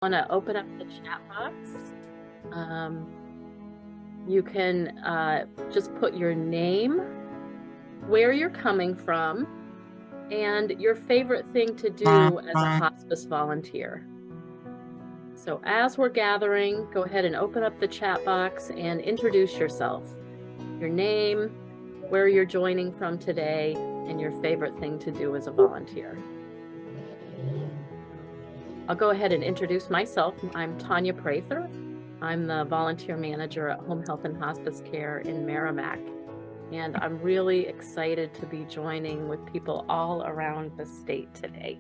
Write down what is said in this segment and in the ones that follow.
Want to open up the chat box. You can just put your name, where you're coming from, and your favorite thing to do as a hospice volunteer. So as we're gathering, go ahead and open up the chat box and introduce yourself. Your name, where you're joining from today, and your favorite thing to do as a volunteer. I'll go ahead and introduce myself. I'm Tanya Prather. I'm the volunteer manager at Home Health and Hospice Care in Merrimack. And I'm really excited to be joining with people all around the state today.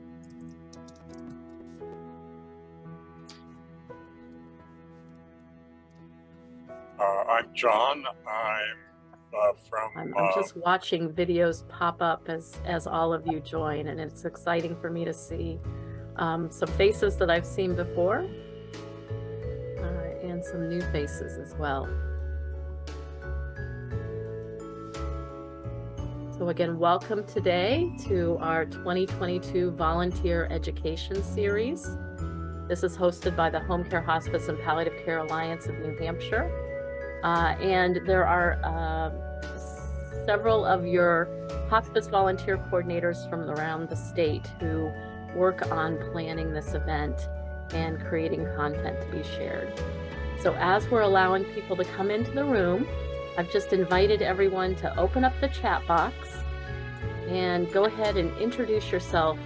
I'm John. I'm just watching videos pop up as all of you join, and it's exciting for me to see some faces that I've seen before and some new faces as well. So again, welcome today to our 2022 Volunteer Education Series. This is hosted by the Home Care Hospice and Palliative Care Alliance of New Hampshire. And there are several of your hospice volunteer coordinators from around the state who work on planning this event and creating content to be shared. So as we're allowing people to come into the room, I've just invited everyone to open up the chat box and go ahead and introduce yourself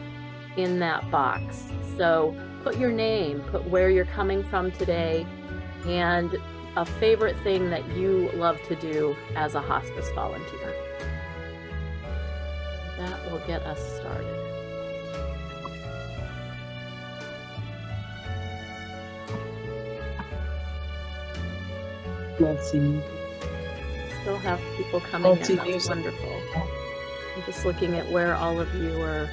in that box. So put your name, put where you're coming from today, and a favorite thing that you love to do as a hospice volunteer. That will get us started. Still have people coming in. That's wonderful. I'm just looking at where all of you are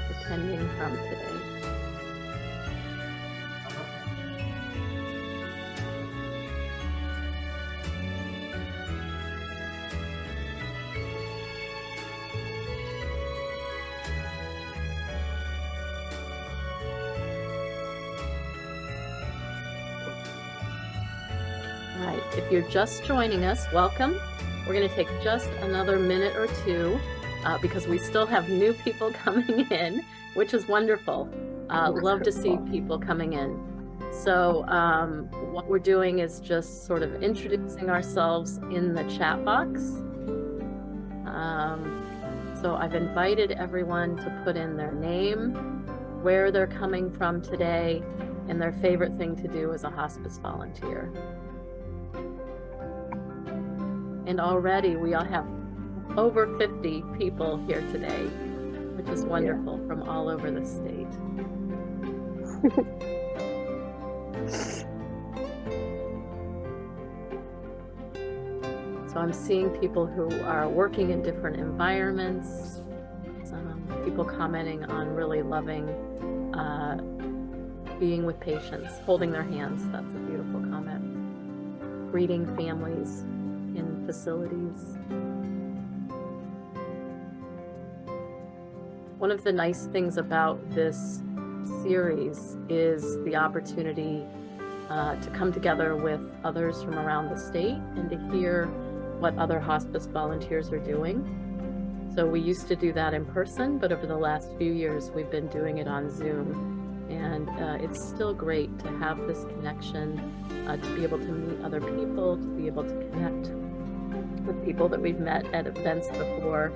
attending from today. All right, if you're just joining us, welcome. We're going to take just another minute or two because we still have new people coming in, which is wonderful. Love to see people coming in. So what we're doing is just sort of introducing ourselves in the chat box. So I've invited everyone to put in their name, where they're coming from today, and their favorite thing to do as a hospice volunteer. And already we all have over 50 people here today, which is wonderful, from all over the state. So I'm seeing people who are working in different environments, people commenting on really loving being with patients, holding their hands. That's a beautiful comment. Greeting families in facilities. One of the nice things about this series is the opportunity to come together with others from around the state and to hear what other hospice volunteers are doing. So we used to do that in person, but over the last few years we've been doing it on Zoom. And it's still great to have this connection, to be able to meet other people, to be able to connect with people that we've met at events before,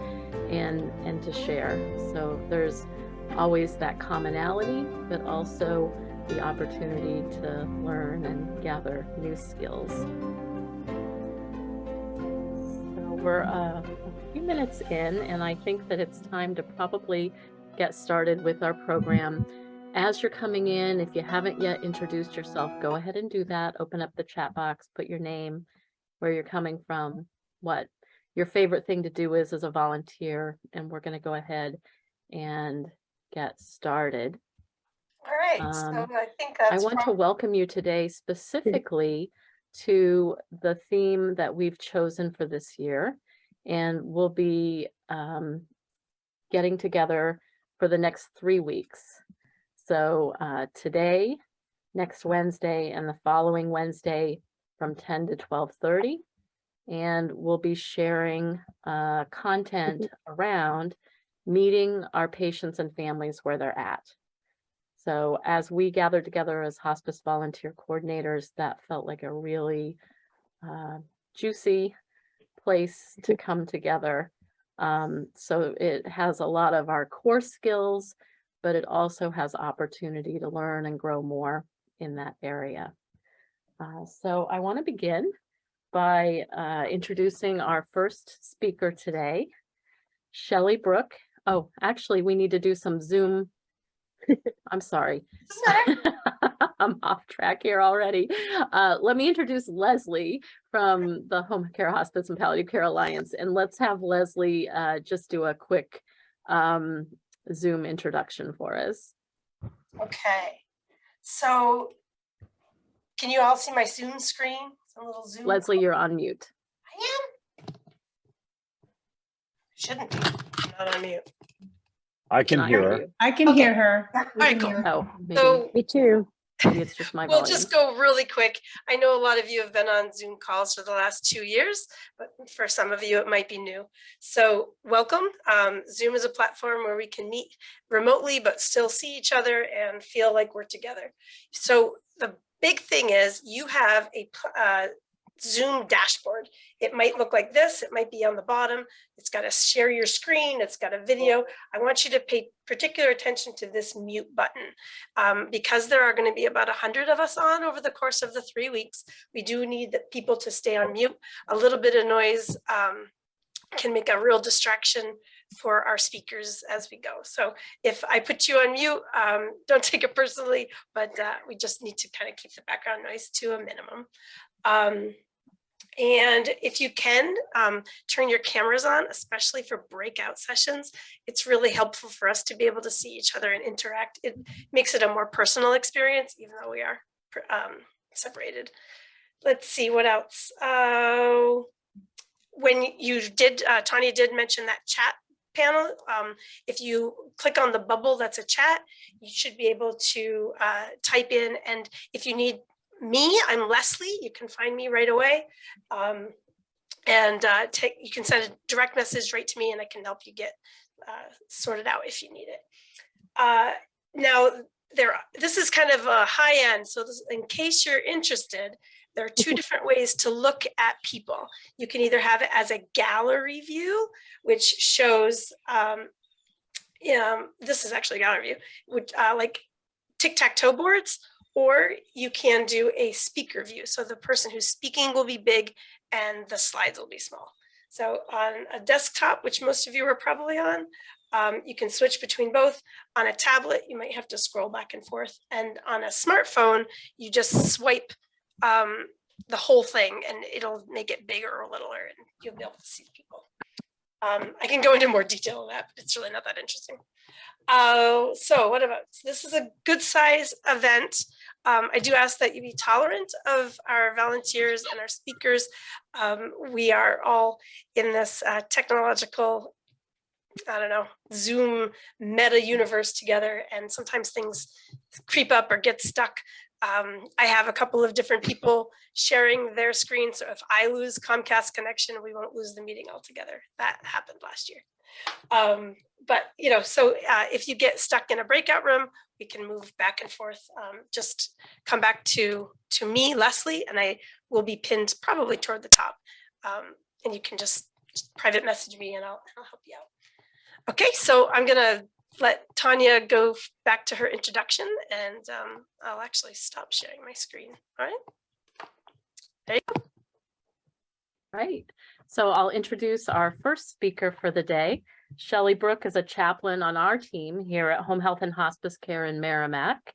and to share. So there's always that commonality, but also the opportunity to learn and gather new skills. So we're a few minutes in, and I think that it's time to probably get started with our program. As you're coming in, if you haven't yet introduced yourself, go ahead and do that. Open up the chat box, put your name, where you're coming from, what your favorite thing to do is as a volunteer, and we're going to go ahead and get started. All right, so I think that's I want to welcome you today specifically to the theme that we've chosen for this year, and we'll be getting together for the next 3 weeks. So today next Wednesday and the following Wednesday from 10 to 12:30. And we'll be sharing content around meeting our patients and families where they're at. So as we gather together as hospice volunteer coordinators, that felt like a really juicy place to come together. So it has a lot of our core skills, but it also has opportunity to learn and grow more in that area. So I want to begin by introducing our first speaker today, Shellie Brook. Oh, actually, we need to do some Zoom. I'm sorry. I'm off track here already. Let me introduce Leslie from the Home Care Hospice and Palliative Care Alliance, and let's have Leslie just do a quick Zoom introduction for us. Okay, so can you all see my Zoom screen? It's a little Zoom. Leslie, you're on mute. I am? Shouldn't be. I'm not on mute. I can Cannot hear hear her. you. I can Okay. hear her. All right, cool. Oh, maybe, So Me too. maybe it's just my we'll volume. just go really quick. I know a lot of you have been on Zoom calls for the last 2 years, but for some of you, it might be new. So welcome. Zoom is a platform where we can meet remotely, but still see each other and feel like we're together. So the big thing is you have a Zoom dashboard. It might look like this. It might be on the bottom. It's got to share your screen. It's got a video. I want you to pay particular attention to this mute button. Because there are going to be about 100 of us on over the course of the 3 weeks, we do need the people to stay on mute. A little bit of noise can make a real distraction for our speakers as we go. So if I put you on mute, don't take it personally, but we just need to kind of keep the background noise to a minimum. And if you can, turn your cameras on, especially for breakout sessions. It's really helpful for us to be able to see each other and interact. It makes it a more personal experience, even though we are separated. Let's see what else. When you did, Tanya did mention that chat panel. If you click on the bubble that's a chat, you should be able to type in, and if you need me, I'm Leslie. You can find me right away. You can send a direct message right to me and I can help you get sorted out if you need it. Now, this is kind of a high end. So in case you're interested, there are 2 different ways to look at people. You can either have it as a gallery view, which shows, this is actually a gallery view, which, like tic-tac-toe boards, or you can do a speaker view. So the person who's speaking will be big and the slides will be small. So on a desktop, which most of you are probably on, you can switch between both. On a tablet, you might have to scroll back and forth. And on a smartphone, you just swipe the whole thing and it'll make it bigger or littler and you'll be able to see people. I can go into more detail on that, but it's really not that interesting. So what about, this is a good size event. I do ask that you be tolerant of our volunteers and our speakers. We are all in this technological, I don't know, Zoom meta universe together, and sometimes things creep up or get stuck. I have a couple of different people sharing their screen, so if I lose Comcast connection, we won't lose the meeting altogether. That happened last year. But so if you get stuck in a breakout room, we can move back and forth. Just come back to me, Leslie, and I will be pinned probably toward the top. And you can just private message me and I'll help you out. Okay, so I'm gonna let Tanya go back to her introduction, and I'll actually stop sharing my screen. All right. There you go. Right. So I'll introduce our first speaker for the day. Shellie Brook is a chaplain on our team here at Home Health and Hospice Care in Merrimack.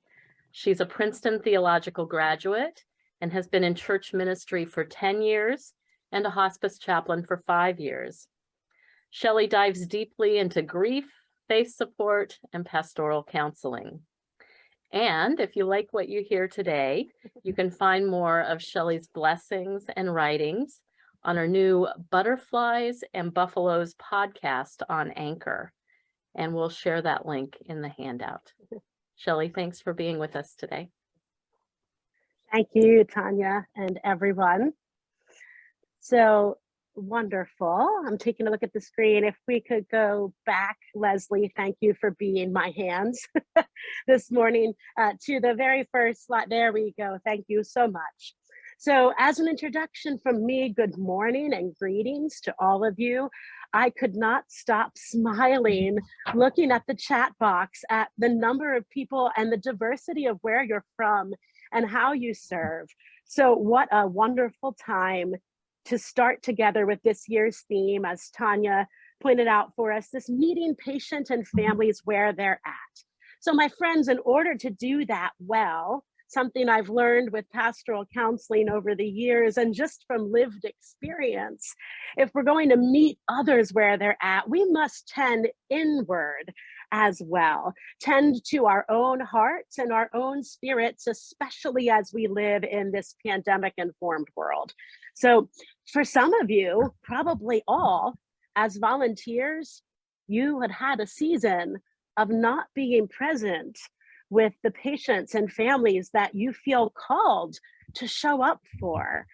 She's a Princeton theological graduate and has been in church ministry for 10 years and a hospice chaplain for 5 years. Shellie dives deeply into grief, faith support, and pastoral counseling. And if you like what you hear today, you can find more of Shellie's blessings and writings on our new Butterflies and Buffaloes podcast on Anchor. And we'll share that link in the handout. Shellie, thanks for being with us today. Thank you, Tanya, and everyone. So wonderful. I'm taking a look at the screen. If we could go back, Leslie, thank you for being my hands this morning to the very first slide. There we go. Thank you so much. So as an introduction from me, good morning and greetings to all of you. I could not stop smiling looking at the chat box at the number of people and the diversity of where you're from and how you serve. So what a wonderful time to start together with this year's theme, as Tanya pointed out for us, this meeting patient and families where they're at. So my friends, in order to do that well, something I've learned with pastoral counseling over the years and just from lived experience, if we're going to meet others where they're at, we must tend inward as well, tend to our own hearts and our own spirits, especially as we live in this pandemic-informed world. So for some of you, probably all, as volunteers, you had a season of not being present with the patients and families that you feel called to show up for.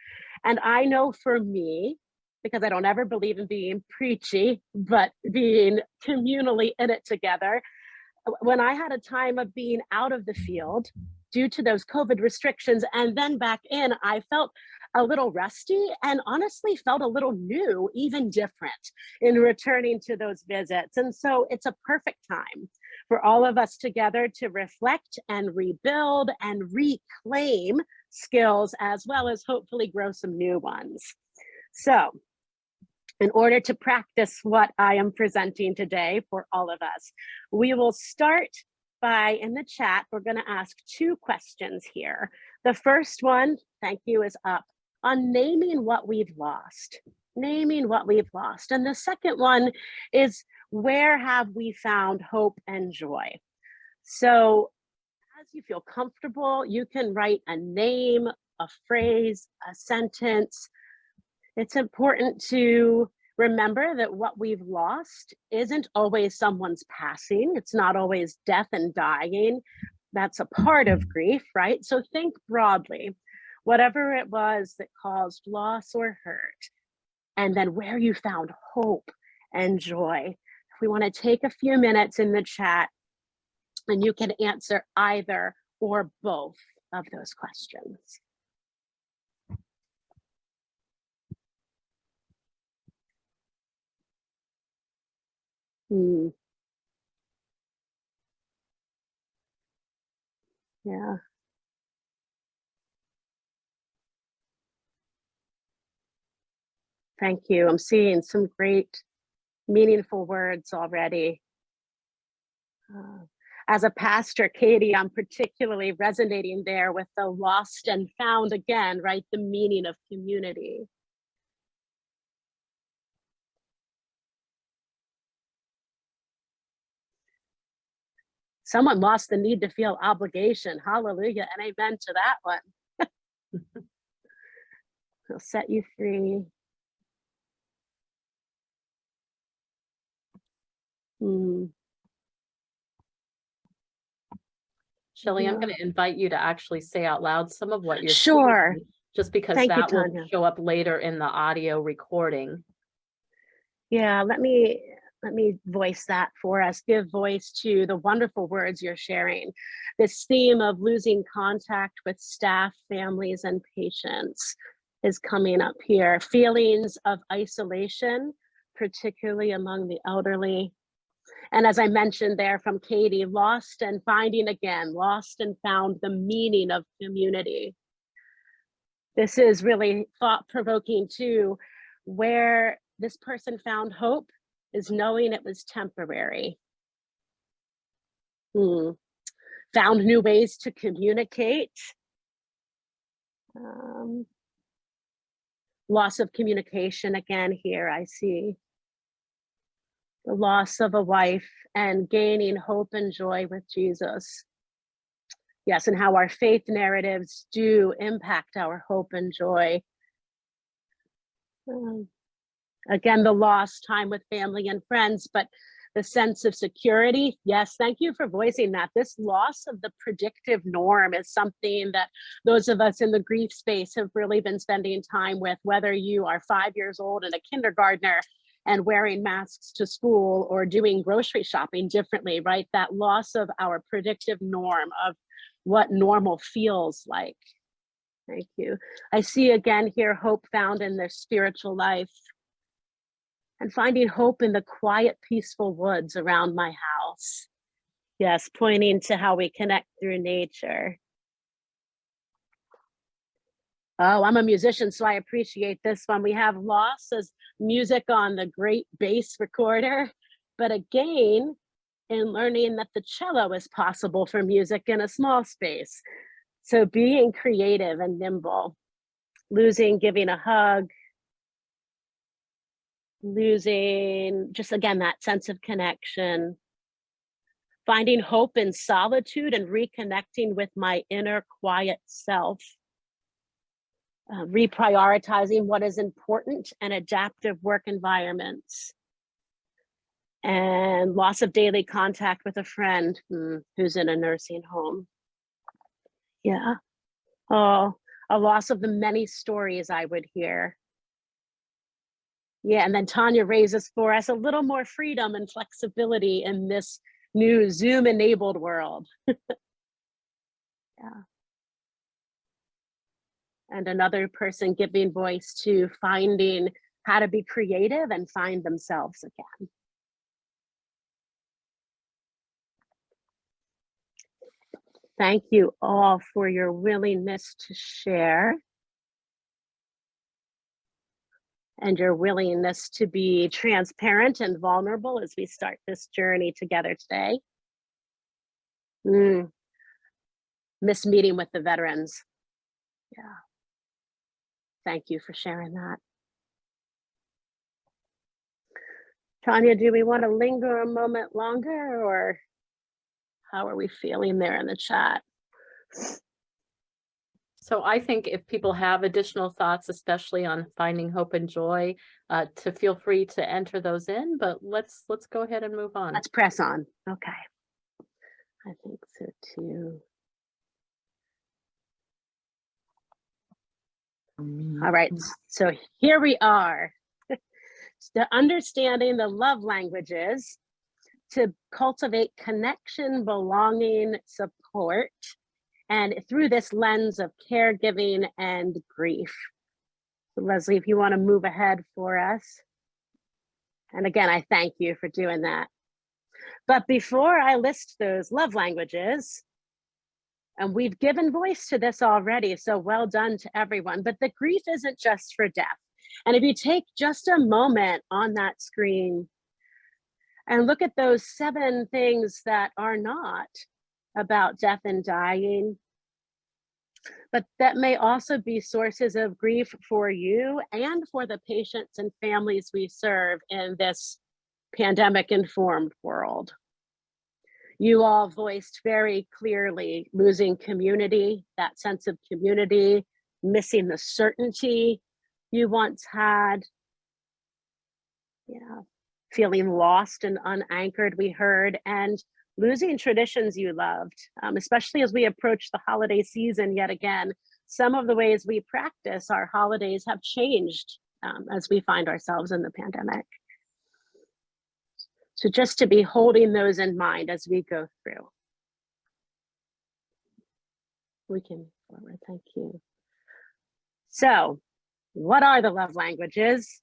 And I know for me, because I don't ever believe in being preachy, but being communally in it together, when I had a time of being out of the field due to those COVID restrictions and then back in, I felt a little rusty and honestly felt a little new, even different in returning to those visits. And so it's a perfect time for all of us together to reflect and rebuild and reclaim skills, as well as hopefully grow some new ones. So in order to practice what I am presenting today for all of us, we will start by, in the chat, we're going to ask 2 questions here. The first one, thank you, is up on naming what we've lost. Naming what we've lost. And the second one is, where have we found hope and joy? So as you feel comfortable, you can write a name, a phrase, a sentence. It's important to remember that what we've lost isn't always someone's passing. It's not always death and dying. That's a part of grief, right? So think broadly, whatever it was that caused loss or hurt, and then where you found hope and joy. If we want to take a few minutes in the chat, and you can answer either or both of those questions. Yeah. Thank you. I'm seeing some great, meaningful words already. As a pastor, Katie, I'm particularly resonating there with the lost and found again, right? The meaning of community. Someone lost the need to feel obligation. Hallelujah and amen to that one. He'll set you free. Shellie, I'm going to invite you to actually say out loud some of what you're sure saying, just because Thank that you, will Tanya. show up later in the audio recording. Yeah, let me voice that for us, give voice to the wonderful words you're sharing. This theme of losing contact with staff, families, and patients is coming up here. Feelings of isolation, particularly among the elderly. And as I mentioned there from Katie, lost and finding again, lost and found the meaning of community. This is really thought-provoking too, where this person found hope is knowing it was temporary. Found new ways to communicate. Loss of communication again here, I see. The loss of a wife and gaining hope and joy with Jesus. Yes, and how our faith narratives do impact our hope and joy. Again, the lost time with family and friends, but the sense of security. Yes, thank you for voicing that. This loss of the predictive norm is something that those of us in the grief space have really been spending time with, whether you are 5 years old and a kindergartner and wearing masks to school or doing grocery shopping differently, right? That loss of our predictive norm of what normal feels like. Thank you. I see again here hope found in their spiritual life and finding hope in the quiet, peaceful woods around my house. Yes, pointing to how we connect through nature. Oh, I'm a musician, so I appreciate this one. We have loss as music on the great bass recorder, but again, in learning that the cello is possible for music in a small space. So being creative and nimble, losing, giving a hug, losing, just again, that sense of connection, finding hope in solitude and reconnecting with my inner quiet self, reprioritizing what is important and adaptive work environments, and loss of daily contact with a friend who's in a nursing home. Yeah. Oh, a loss of the many stories I would hear. Yeah, and then Tanya raises for us a little more freedom and flexibility in this new Zoom-enabled world. Yeah. And another person giving voice to finding how to be creative and find themselves again. Thank you all for your willingness to share and your willingness to be transparent and vulnerable as we start this journey together today. Miss meeting with the veterans. Yeah. Thank you for sharing that. Tanya, do we want to linger a moment longer, or how are we feeling there in the chat? So I think if people have additional thoughts, especially on finding hope and joy, to feel free to enter those in, but let's go ahead and move on. Let's press on. Okay. I think so too. All right, so here we are. The understanding the love languages to cultivate connection, belonging, support, and through this lens of caregiving and grief. So Leslie, if you want to move ahead for us. And again, I thank you for doing that. But before I list those love languages, and we've given voice to this already, so well done to everyone, but the grief isn't just for death. And if you take just a moment on that screen and look at those 7 things that are not about death and dying, but that may also be sources of grief for you and for the patients and families we serve in this pandemic-informed world. You all voiced very clearly losing community, that sense of community, missing the certainty you once had, feeling lost and unanchored, we heard, and losing traditions you loved, especially as we approach the holiday season yet again. Some of the ways we practice our holidays have changed as we find ourselves in the pandemic. So just to be holding those in mind as we go through. We can move forward, thank you. So, what are the love languages?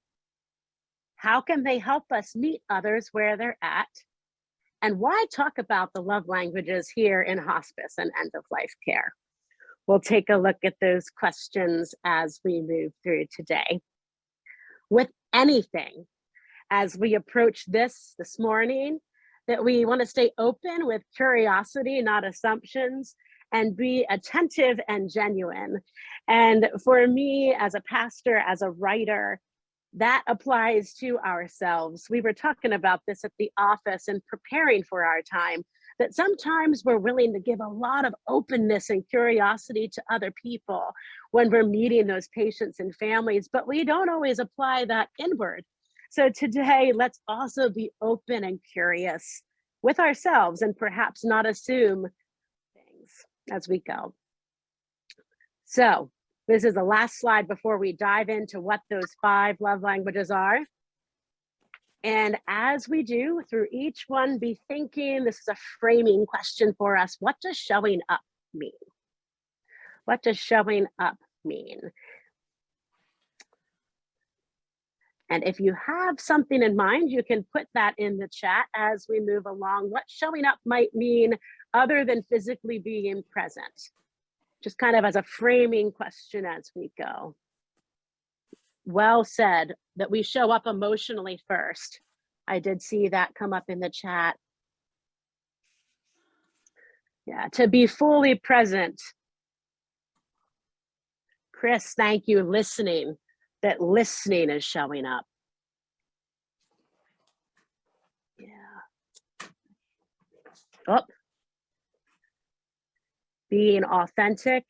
How can they help us meet others where they're at? And why talk about the love languages here in hospice and end-of-life care? We'll take a look at those questions as we move through today. With anything, as we approach this morning, that we want to stay open with curiosity, not assumptions, and be attentive and genuine. And for me, as a pastor, as a writer, that applies to ourselves. We were talking about this at the office and preparing for our time, that sometimes we're willing to give a lot of openness and curiosity to other people when we're meeting those patients and families, but we don't always apply that inward. So today, let's also be open and curious with ourselves and perhaps not assume things as we go. So this is the last slide before we dive into what those 5 love languages are. And as we do through each one, be thinking, this is a framing question for us. What does showing up mean? What does showing up mean? And if you have something in mind, you can put that in the chat as we move along. What showing up might mean other than physically being present. Just kind of as a framing question as we go. Well said that we show up emotionally first. I did see that come up in the chat. Yeah, to be fully present. Chris, thank you. Listening, that listening is showing up. Yeah. Oh. Being authentic.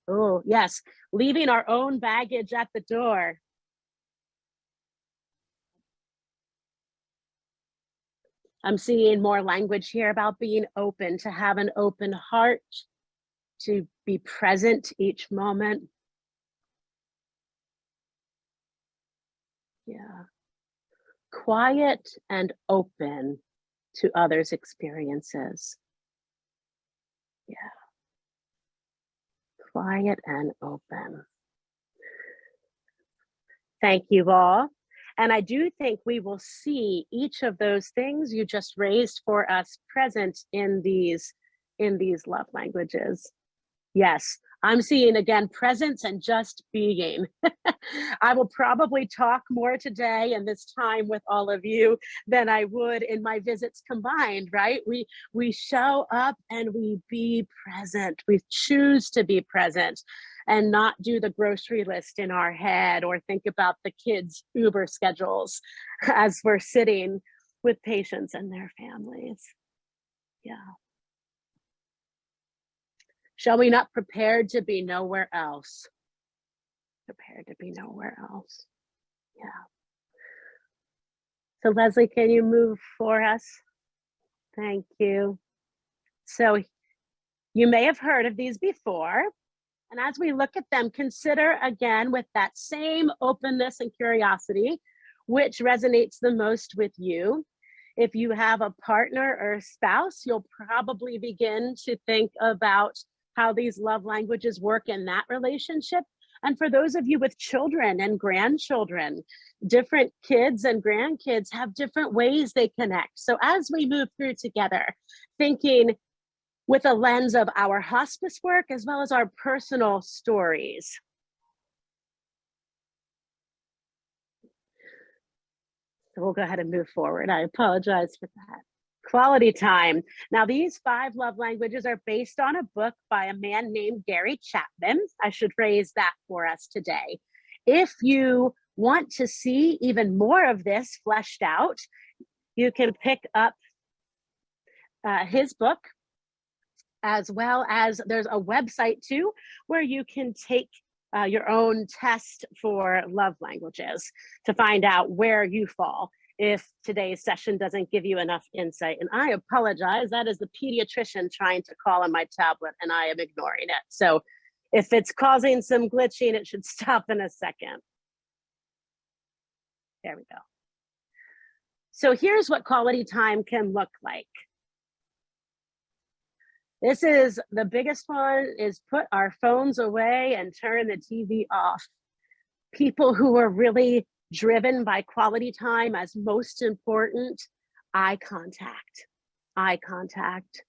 Oh, yes. Leaving our own baggage at the door. I'm seeing more language here about being open, to have an open heart, to be present each moment. Yeah. Quiet and open to others' experiences. Yeah. Quiet and open. Thank you all. And I do think we will see each of those things you just raised for us present in these love languages. Yes, I'm seeing again presence and just being. I will probably talk more today and this time with all of you than I would in my visits combined, right? We show up and we be present. We choose to be present and not do the grocery list in our head or think about the kids' Uber schedules as we're sitting with patients and their families. Yeah. Showing up prepared to be nowhere else. Prepared to be nowhere else. Yeah. So Leslie, can you move for us? Thank you. So you may have heard of these before. And as we look at them, consider again with that same openness and curiosity, which resonates the most with you. If you have a partner or a spouse, you'll probably begin to think about how these love languages work in that relationship. And for those of you with children and grandchildren, different kids and grandkids have different ways they connect. So as we move through together, thinking with a lens of our hospice work as well as our personal stories. So we'll go ahead and move forward. I apologize for that. Quality time. Now, these 5 love languages are based on a book by a man named Gary Chapman. I should raise that for us today. If you want to see even more of this fleshed out, you can pick up his book, as well as there's a website too, where you can take your own test for love languages to find out where you fall if today's session doesn't give you enough insight. And I apologize, that is the pediatrician trying to call on my tablet and I am ignoring it. So if it's causing some glitching, it should stop in a second. There we go. So here's what quality time can look like. This is the biggest one, is put our phones away and turn the TV off. People who are really driven by quality time as most important, eye contact. Eye contact.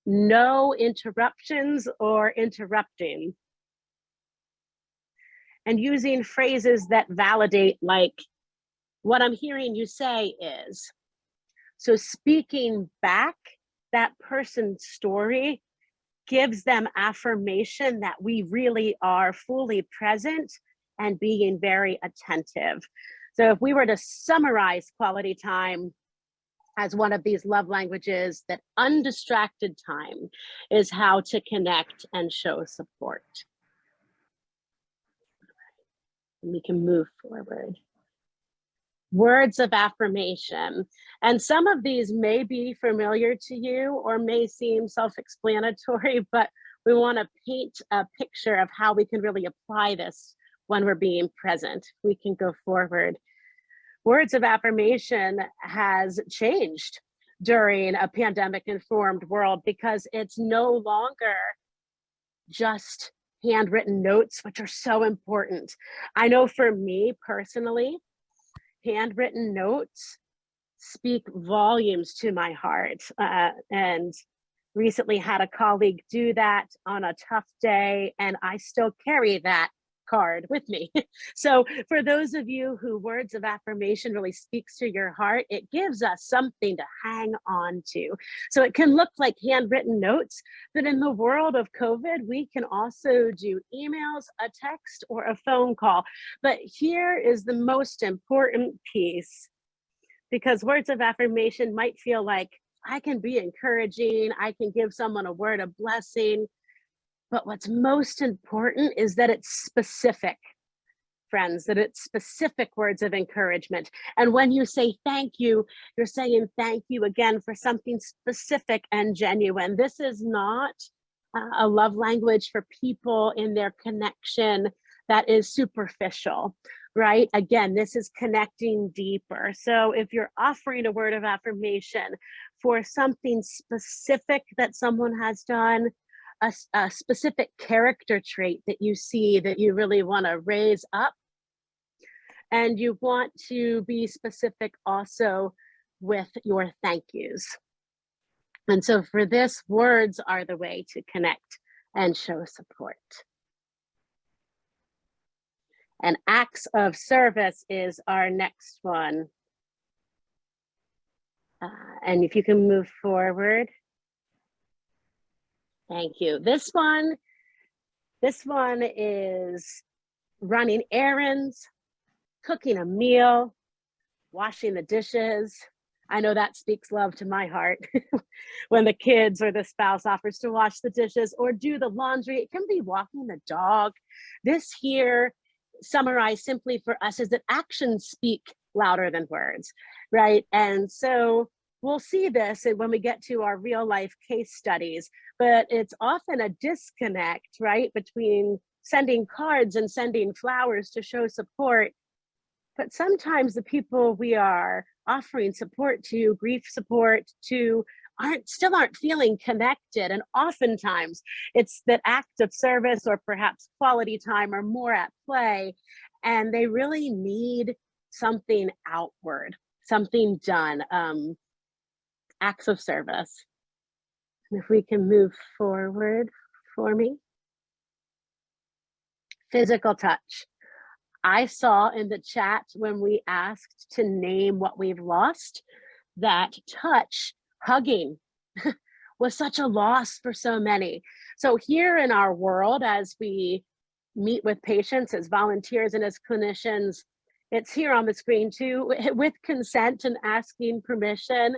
No interruptions or interrupting. And using phrases that validate, like, what I'm hearing you say is. So speaking back that person's story gives them affirmation that we really are fully present and being very attentive. So if we were to summarize quality time as one of these love languages, that undistracted time is how to connect and show support. And we can move forward. words of affirmation. And some of these may be familiar to you or may seem self-explanatory, but we want to paint a picture of how we can really apply this when we're being present. We can go forward. Words of affirmation has changed during a pandemic-informed world because it's no longer just handwritten notes, which are so important. I know for me personally, handwritten notes speak volumes to my heart. And recently had a colleague do that on a tough day, and I still carry that card with me. So for those of you who words of affirmation really speaks to your heart, it gives us something to hang on to. So it can look like handwritten notes, but in the world of COVID, we can also do emails, a text, or a phone call. But here is the most important piece, because words of affirmation might feel like I can be encouraging, I can give someone a word of blessing, but what's most important is that it's specific, friends, that it's specific words of encouragement. And when you say thank you, you're saying thank you again for something specific and genuine. This is not a love language for people in their connection that is superficial, right? Again, this is connecting deeper. So if you're offering a word of affirmation for something specific that someone has done, a specific character trait that you see that you really want to raise up, and you want to be specific also with your thank yous. And so for this, words are the way to connect and show support. And acts of service is our next one. And if you can move forward. Thank you. This one is running errands, cooking a meal, washing the dishes. I know that speaks love to my heart when the kids or the spouse offers to wash the dishes or do the laundry. It can be walking the dog. This here, summarized simply for us, is that actions speak louder than words, right? And so we'll see this when we get to our real life case studies, but it's often a disconnect, right, between sending cards and sending flowers to show support. But sometimes the people we are offering support to, grief support to, still aren't feeling connected. And oftentimes it's that act of service or perhaps quality time are more at play, and they really need something outward, something done. Acts of service. And if we can move forward for me. Physical touch. I saw in the chat when we asked to name what we've lost, that touch, hugging, was such a loss for so many. So here in our world, as we meet with patients as volunteers and as clinicians, it's here on the screen too, with consent and asking permission.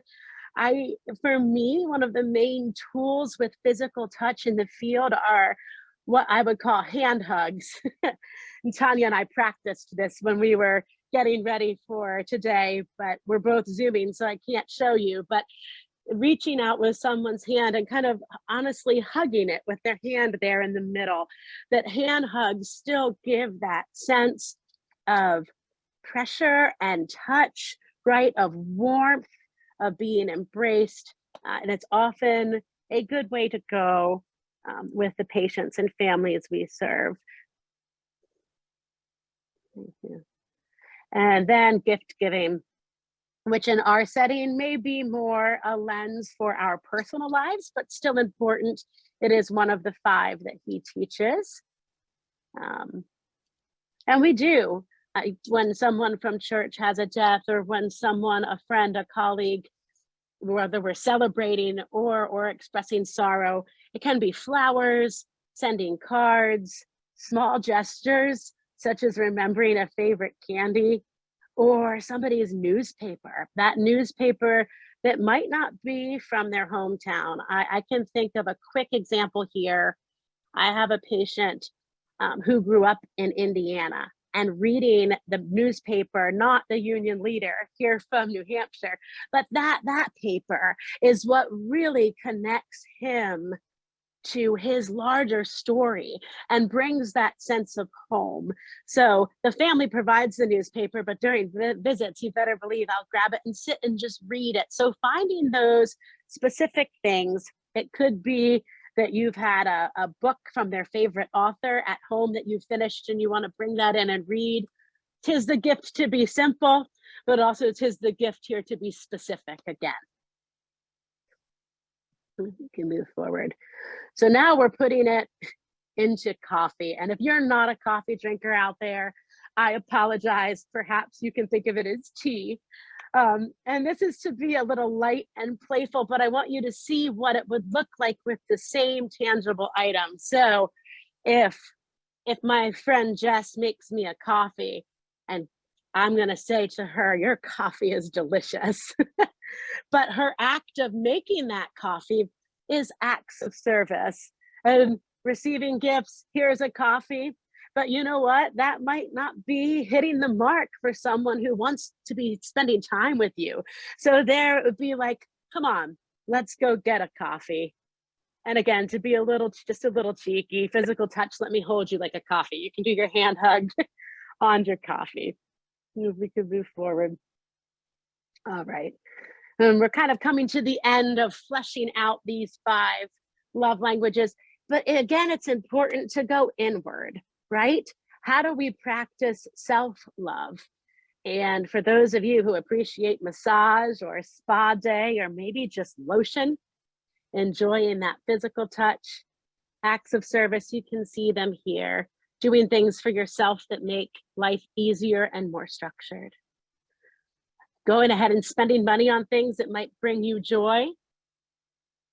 For me, one of the main tools with physical touch in the field are what I would call hand hugs. And Tanya and I practiced this when we were getting ready for today, but we're both Zooming, so I can't show you, but reaching out with someone's hand and kind of honestly hugging it with their hand there in the middle. That hand hugs still give that sense of pressure and touch, right? Of warmth, of being embraced. And it's often a good way to go with the patients and families we serve. Thank you. And then gift giving, which in our setting may be more a lens for our personal lives, but still important. It is one of the 5 that he teaches. And we do, when someone from church has a death, or when someone, a friend, a colleague, whether we're celebrating or expressing sorrow, it can be flowers, sending cards, small gestures, such as remembering a favorite candy, or somebody's newspaper, that newspaper that might not be from their hometown. I can think of a quick example here. I have a patient who grew up in Indiana, and reading the newspaper, not the Union Leader here from New Hampshire, but that paper is what really connects him to his larger story and brings that sense of home. So the family provides the newspaper, but during visits, you better believe I'll grab it and sit and just read it. So finding those specific things, it could be that you've had a book from their favorite author at home that you've finished and you want to bring that in and read. 'Tis the gift to be simple, but also 'tis the gift here to be specific again. You can move forward. So now we're putting it into coffee. And if you're not a coffee drinker out there, I apologize. Perhaps you can think of it as tea. And this is to be a little light and playful, but I want you to see what it would look like with the same tangible item. So if my friend Jess makes me a coffee and I'm going to say to her, your coffee is delicious. But her act of making that coffee is acts of service. And receiving gifts, here's a coffee. But you know what? That might not be hitting the mark for someone who wants to be spending time with you. So there it would be like, come on, let's go get a coffee. And again, to be just a little cheeky, physical touch, let me hold you like a coffee. You can do your hand hug on your coffee. If we could move forward. All right. And we're kind of coming to the end of fleshing out these 5 love languages. But again, it's important to go inward, right? How do we practice self-love? And for those of you who appreciate massage or a spa day, or maybe just lotion, enjoying that physical touch, acts of service, you can see them here, doing things for yourself that make life easier and more structured. Going ahead and spending money on things that might bring you joy,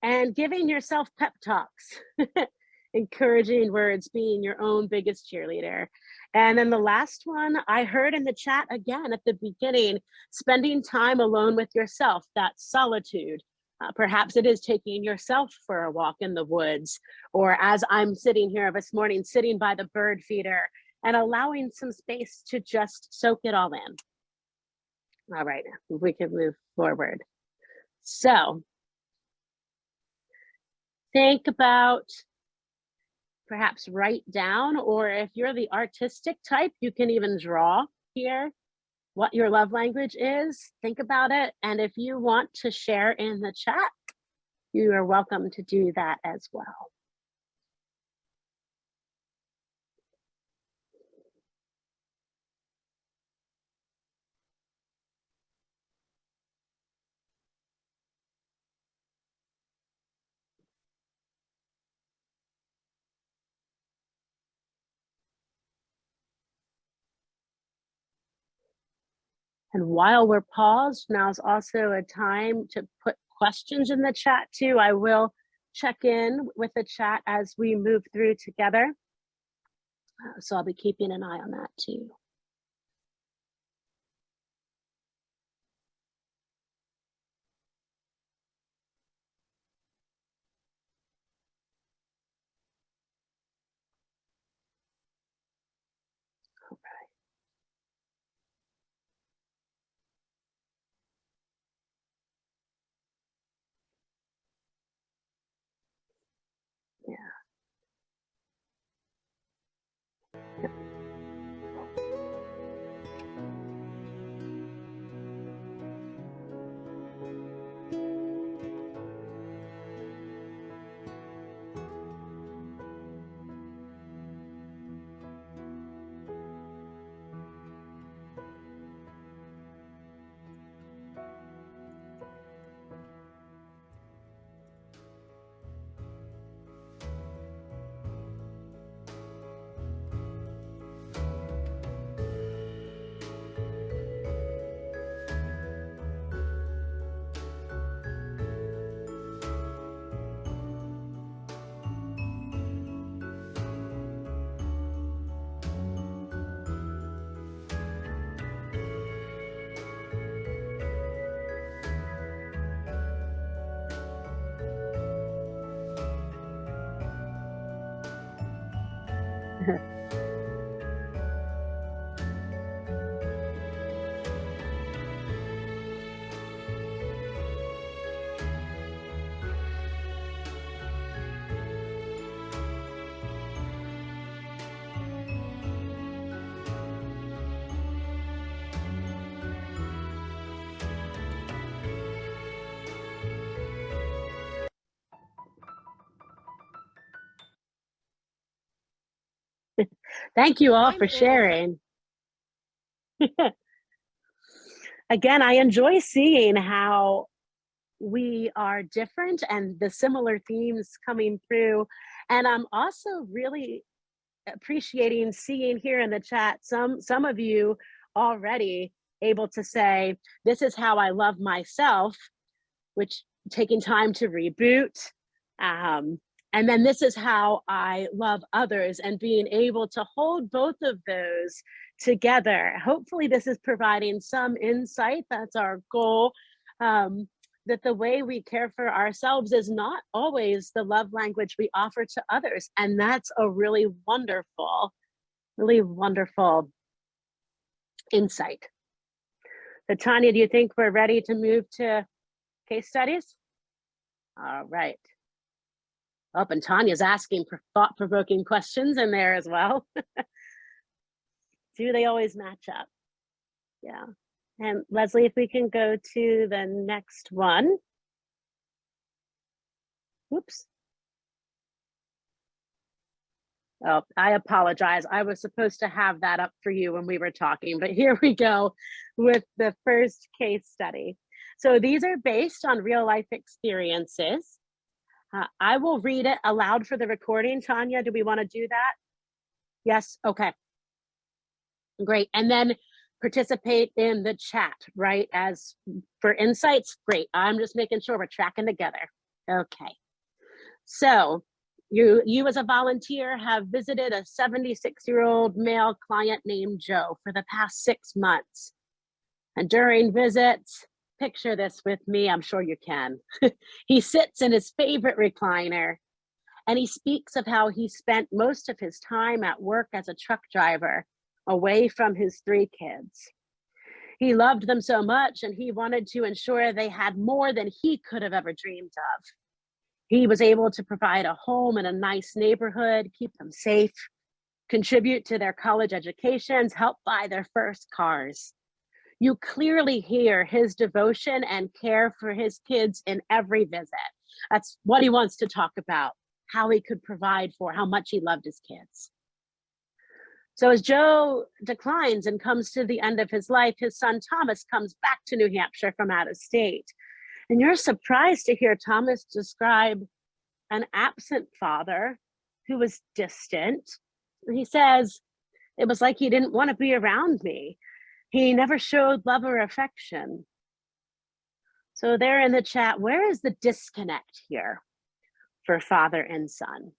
and giving yourself pep talks, encouraging words, being your own biggest cheerleader. And then the last one I heard in the chat again at the beginning, spending time alone with yourself, that solitude. Perhaps it is taking yourself for a walk in the woods, or as I'm sitting here this morning, sitting by the bird feeder and allowing some space to just soak it all in. All right, we can move forward. So think about, perhaps write down, or if you're the artistic type, you can even draw here what your love language is. Think about it. And if you want to share in the chat, you are welcome to do that as well. And while we're paused, now is also a time to put questions in the chat too. I will check in with the chat as we move through together. So I'll be keeping an eye on that too. Yeah. Thank you all I'm for in. sharing. Again, I enjoy seeing how we are different and the similar themes coming through. And I'm also really appreciating seeing here in the chat some of you already able to say, this is how I love myself, which taking time to reboot. And then this is how I love others, and being able to hold both of those together. Hopefully this is providing some insight. That's our goal. That the way we care for ourselves is not always the love language we offer to others. And that's a really wonderful insight. So Tanya, do you think we're ready to move to case studies? All right. Oh, and Tanya's asking for thought-provoking questions in there as well. Do they always match up? Yeah. And Leslie, if we can go to the next one. Oops. Oh, I apologize. I was supposed to have that up for you when we were talking, but here we go with the first case study. So these are based on real life experiences. I will read it aloud for the recording. Tanya, do we want to do that? Yes, okay. Great. And then participate in the chat, right? As for insights, great. I'm just making sure we're tracking together. Okay. So you as a volunteer have visited a 76-year-old male client named Joe for the past 6 months. And during visits, picture this with me, I'm sure you can. He sits in his favorite recliner and he speaks of how he spent most of his time at work as a truck driver, away from his 3 kids. He loved them so much and he wanted to ensure they had more than he could have ever dreamed of. He was able to provide a home in a nice neighborhood, keep them safe, contribute to their college educations, help buy their first cars. You clearly hear his devotion and care for his kids in every visit. That's what he wants to talk about, how he could provide for, how much he loved his kids. So as Joe declines and comes to the end of his life, his son Thomas comes back to New Hampshire from out of state. And you're surprised to hear Thomas describe an absent father who was distant. He says, it was like he didn't want to be around me. He never showed love or affection. So there in the chat, where is the disconnect here for father and son?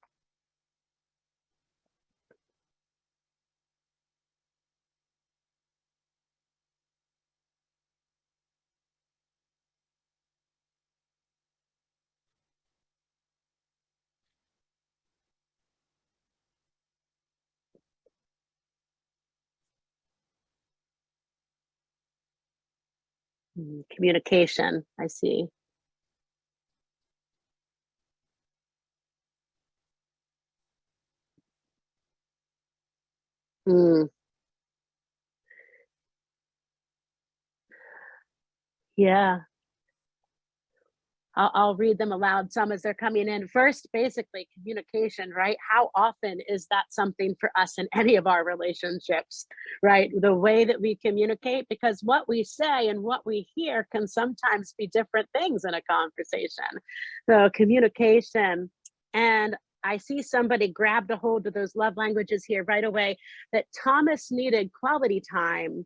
Communication, I see. Yeah. I'll read them aloud, some as they're coming in. First, basically, communication, right? How often is that something for us in any of our relationships, right? The way that we communicate, because what we say and what we hear can sometimes be different things in a conversation. So communication. And I see somebody grabbed a hold of those love languages here right away, that Thomas needed quality time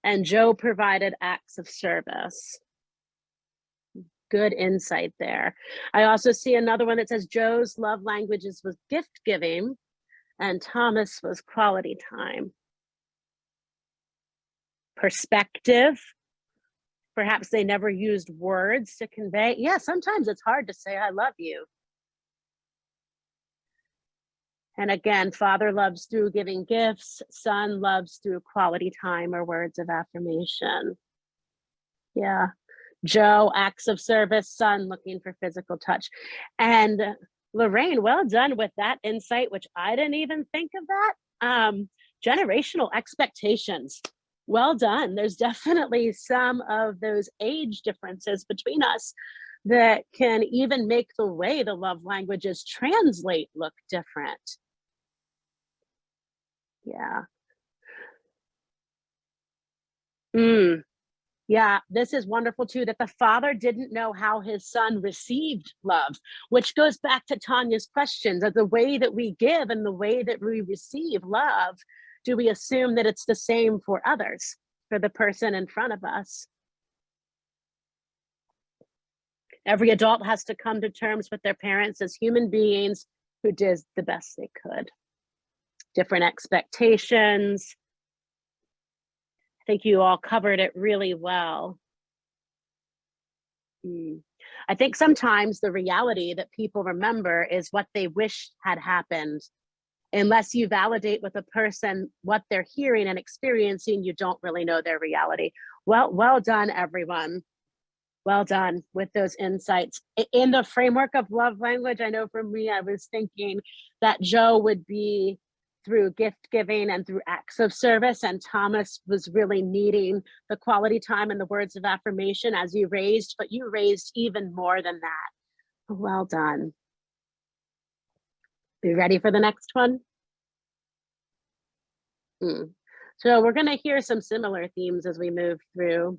and Joe provided acts of service. Good insight there. I also see another one that says Joe's love languages was gift giving and Thomas was quality time. Perspective. Perhaps they never used words to convey. Yeah, sometimes it's hard to say, I love you. And again, father loves through giving gifts, son loves through quality time or words of affirmation. Yeah. Joe, acts of service, son looking for physical touch. And Lorraine, well done with that insight, which I didn't even think of that. Generational expectations. Well done. There's definitely some of those age differences between us that can even make the way the love languages translate look different. Yeah. Mm. Yeah, this is wonderful too, that the father didn't know how his son received love, which goes back to Tanya's questions of the way that we give and the way that we receive love. Do we assume that it's the same for others, for the person in front of us? Every adult has to come to terms with their parents as human beings who did the best they could. Different expectations. I think you all covered it really well. I think sometimes the reality that people remember is what they wish had happened. Unless you validate with a person what they're hearing and experiencing, you don't really know their reality. Well done, everyone. Well done with those insights. In the framework of love language, I know for me, I was thinking that Joe would be through gift giving and through acts of service, and Thomas was really needing the quality time and the words of affirmation as you raised, but you raised even more than that. Well done. Be ready for the next one? So we're going to hear some similar themes as we move through.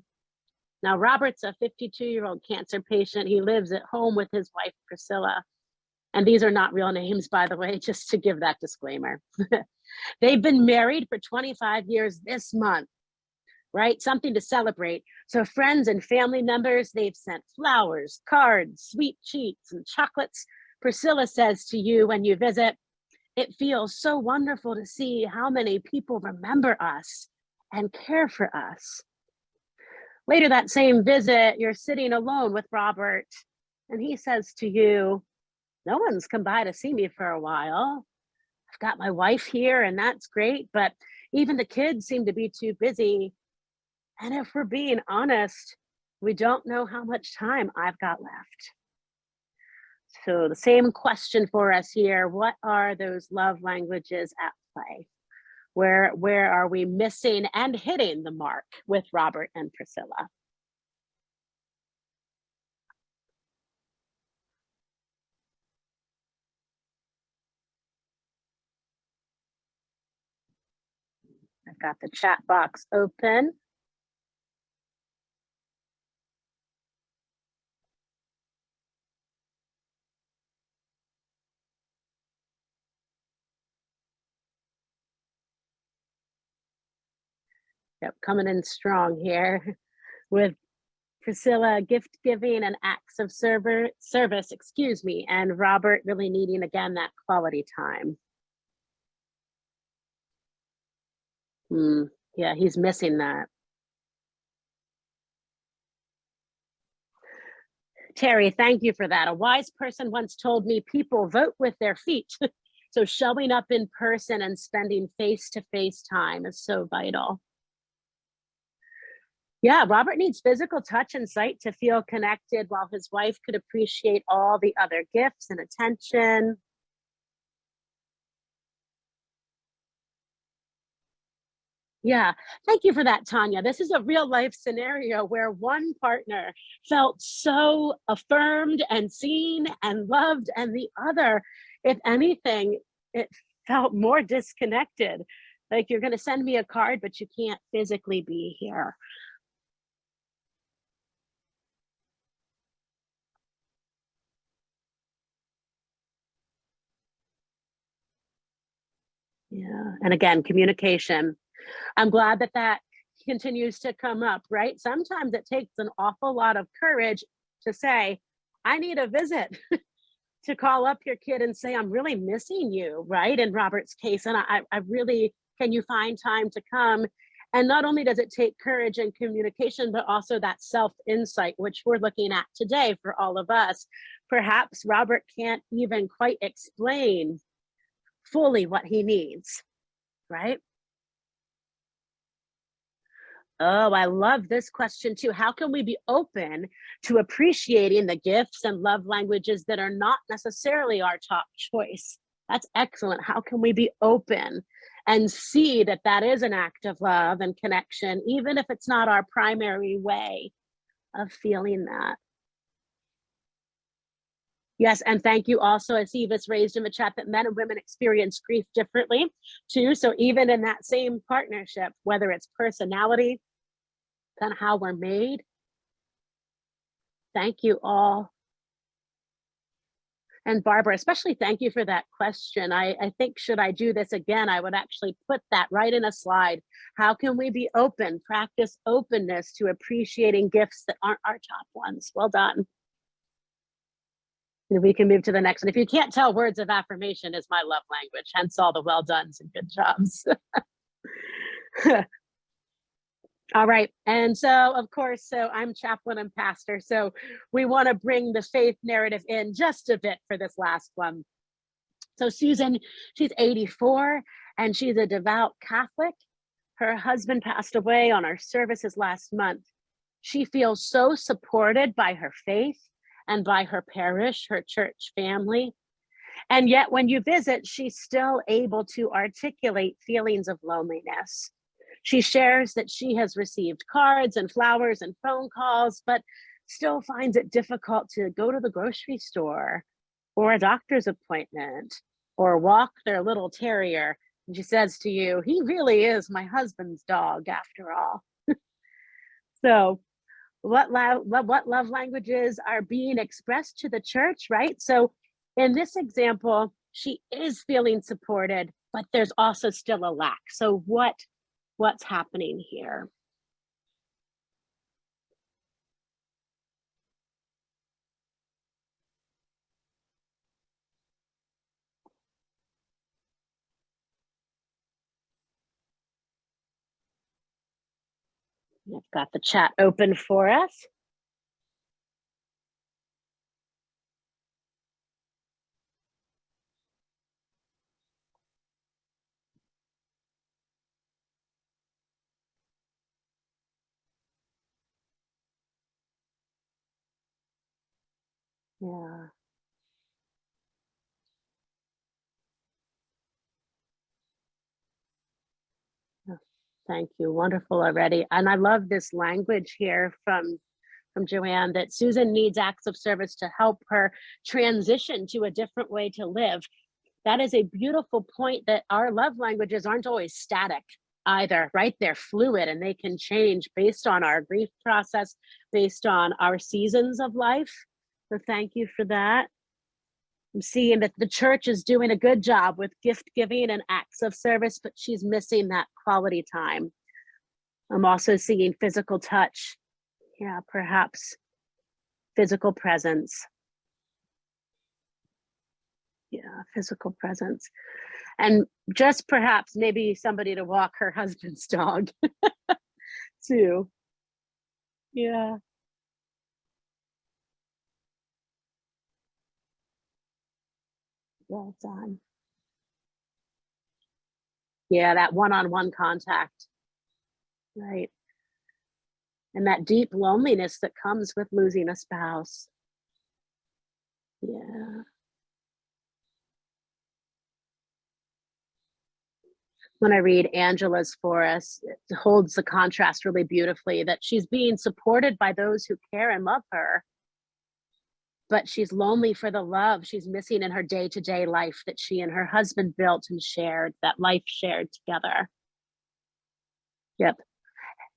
Now, Robert's a 52-year-old cancer patient. He lives at home with his wife, Priscilla. And these are not real names, by the way, just to give that disclaimer. They've been married for 25 years this month, right? Something to celebrate. So friends and family members, they've sent flowers, cards, sweet treats, and chocolates. Priscilla says to you when you visit, "It feels so wonderful to see how many people remember us and care for us." Later that same visit, you're sitting alone with Robert, and he says to you, "No one's come by to see me for a while. I've got my wife here, and that's great, but even the kids seem to be too busy. And if we're being honest, we don't know how much time I've got left." So the same question for us here. What are those love languages at play? Where are we missing and hitting the mark with Robert and Priscilla? I've got the chat box open. Yep, coming in strong here with Priscilla gift giving and acts of service, and Robert really needing again that quality time. Yeah, he's missing that. Terry, thank you for that. A wise person once told me people vote with their feet. So showing up in person and spending face-to-face time is so vital. Yeah, Robert needs physical touch and sight to feel connected, while his wife could appreciate all the other gifts and attention. Yeah, thank you for that, Tanya. This is a real life scenario where one partner felt so affirmed and seen and loved, and the other, if anything, it felt more disconnected. Like, you're going to send me a card, but you can't physically be here. Yeah, and again, communication. I'm glad that that continues to come up, right? Sometimes it takes an awful lot of courage to say, "I need a visit," to call up your kid and say, "I'm really missing you," right? In Robert's case, and I really, can you find time to come? And not only does it take courage and communication, but also that self-insight, which we're looking at today for all of us. Perhaps Robert can't even quite explain fully what he needs, right? Oh, I love this question too. How can we be open to appreciating the gifts and love languages that are not necessarily our top choice? That's excellent. How can we be open and see that that is an act of love and connection, even if it's not our primary way of feeling that? Yes, and thank you also. I see this raised in the chat that men and women experience grief differently too. So even in that same partnership, whether it's personality, kind of how we're made, thank you all. And Barbara, especially thank you for that question. I think should I do this again, I would actually put that right in a slide. How can we be open, practice openness to appreciating gifts that aren't our top ones? Well done. And we can move to the next one. If you can't tell, words of affirmation is my love language, hence all the well dones and good jobs. All right. And so, of course, so I'm chaplain and pastor. So we want to bring the faith narrative in just a bit for this last one. So Susan, she's 84 and she's a devout Catholic. Her husband passed away on our services last month. She feels so supported by her faith and by her parish, her church family. And yet when you visit, she's still able to articulate feelings of loneliness. She shares that she has received cards and flowers and phone calls, but still finds it difficult to go to the grocery store or a doctor's appointment or walk their little terrier. And she says to you, he really is my husband's dog after all. So what love languages are being expressed to the church, right? So in this example, she is feeling supported, but there's also still a lack. So what's happening here? I've got the chat open for us. Yeah. Thank you. Wonderful already. And I love this language here from Joanne that Susan needs acts of service to help her transition to a different way to live. That is a beautiful point, that our love languages aren't always static either, right? They're fluid and they can change based on our grief process, based on our seasons of life. So thank you for that. I'm seeing that the church is doing a good job with gift giving and acts of service, but she's missing that quality time. I'm also seeing physical touch. Yeah, perhaps physical presence. Yeah, physical presence. And just perhaps maybe somebody to walk her husband's dog too. Yeah. Well done. Yeah, that one-on-one contact, right? And that deep loneliness that comes with losing a spouse. Yeah. When I read Angela's for us, it holds the contrast really beautifully, that she's being supported by those who care and love her, but she's lonely for the love she's missing in her day-to-day life that she and her husband built and shared, that life shared together. Yep.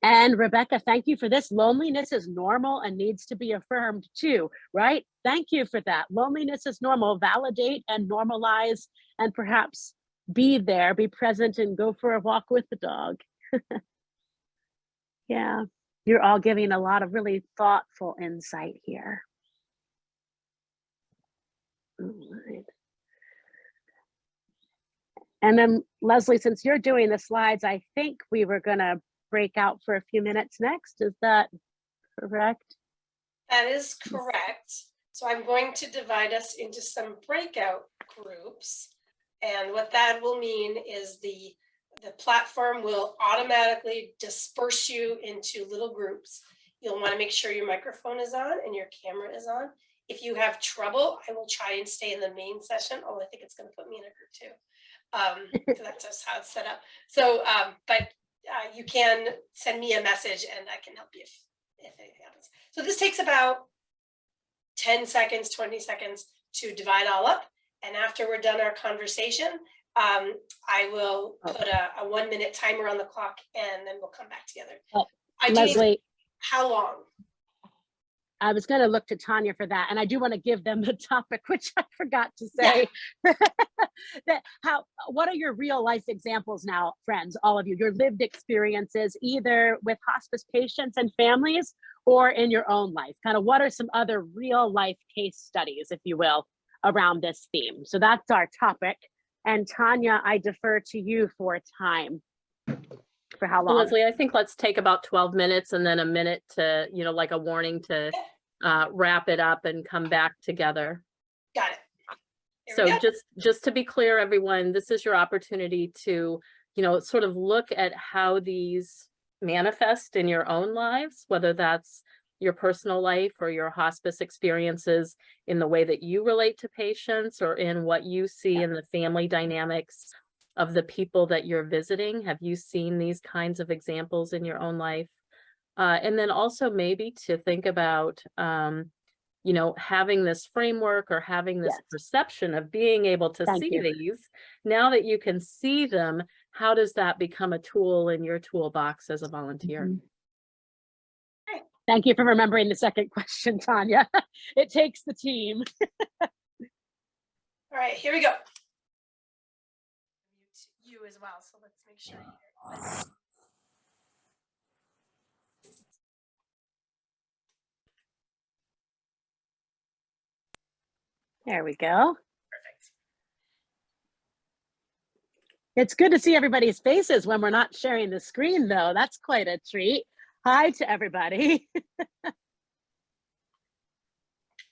And Rebecca, thank you for this. Loneliness is normal and needs to be affirmed too, right? Thank you for that. Loneliness is normal. Validate and normalize, and perhaps be there, be present, and go for a walk with the dog. Yeah, you're all giving a lot of really thoughtful insight here. All right. And then Leslie, since you're doing the slides, I think we were gonna break out for a few minutes next. Is that correct? That is correct. So I'm going to divide us into some breakout groups. And what that will mean is the platform will automatically disperse you into little groups. You'll want to make sure your microphone is on and your camera is on. If you have trouble, I will try and stay in the main session, although I think it's going to put me in a group too. So that's just how it's set up. So, but you can send me a message and I can help you if anything happens. So this takes about 10 seconds, 20 seconds to divide all up. And after we're done our conversation, I will put a 1 minute timer on the clock, and then we'll come back together. Leslie, How long? I was going to look to Tanya for that, and I do want to give them the topic, which I forgot to say. Yeah. What are your real life examples now, friends, all of you, your lived experiences, either with hospice patients and families or in your own life? Kind of what are some other real life case studies, if you will, around this theme? So that's our topic. And Tanya, I defer to you for time. For how long? Leslie, I think let's take about 12 minutes and then a minute to, like a warning to wrap it up and come back together. Got it. So just to be clear, everyone, this is your opportunity to, sort of look at how these manifest in your own lives, whether that's your personal life or your hospice experiences in the way that you relate to patients or in what you see in the family dynamics of the people that you're visiting. Have you seen these kinds of examples in your own life? And then also maybe to think about, having this framework or having this perception of being able to see these. Now that you can see them, how does that become a tool in your toolbox as a volunteer? Mm-hmm. Thank you for remembering the second question, Tanya. It takes the team. All right, here we go. You as well, so let's make sure you're. There we go. Perfect. It's good to see everybody's faces when we're not sharing the screen, though. That's quite a treat. Hi to everybody.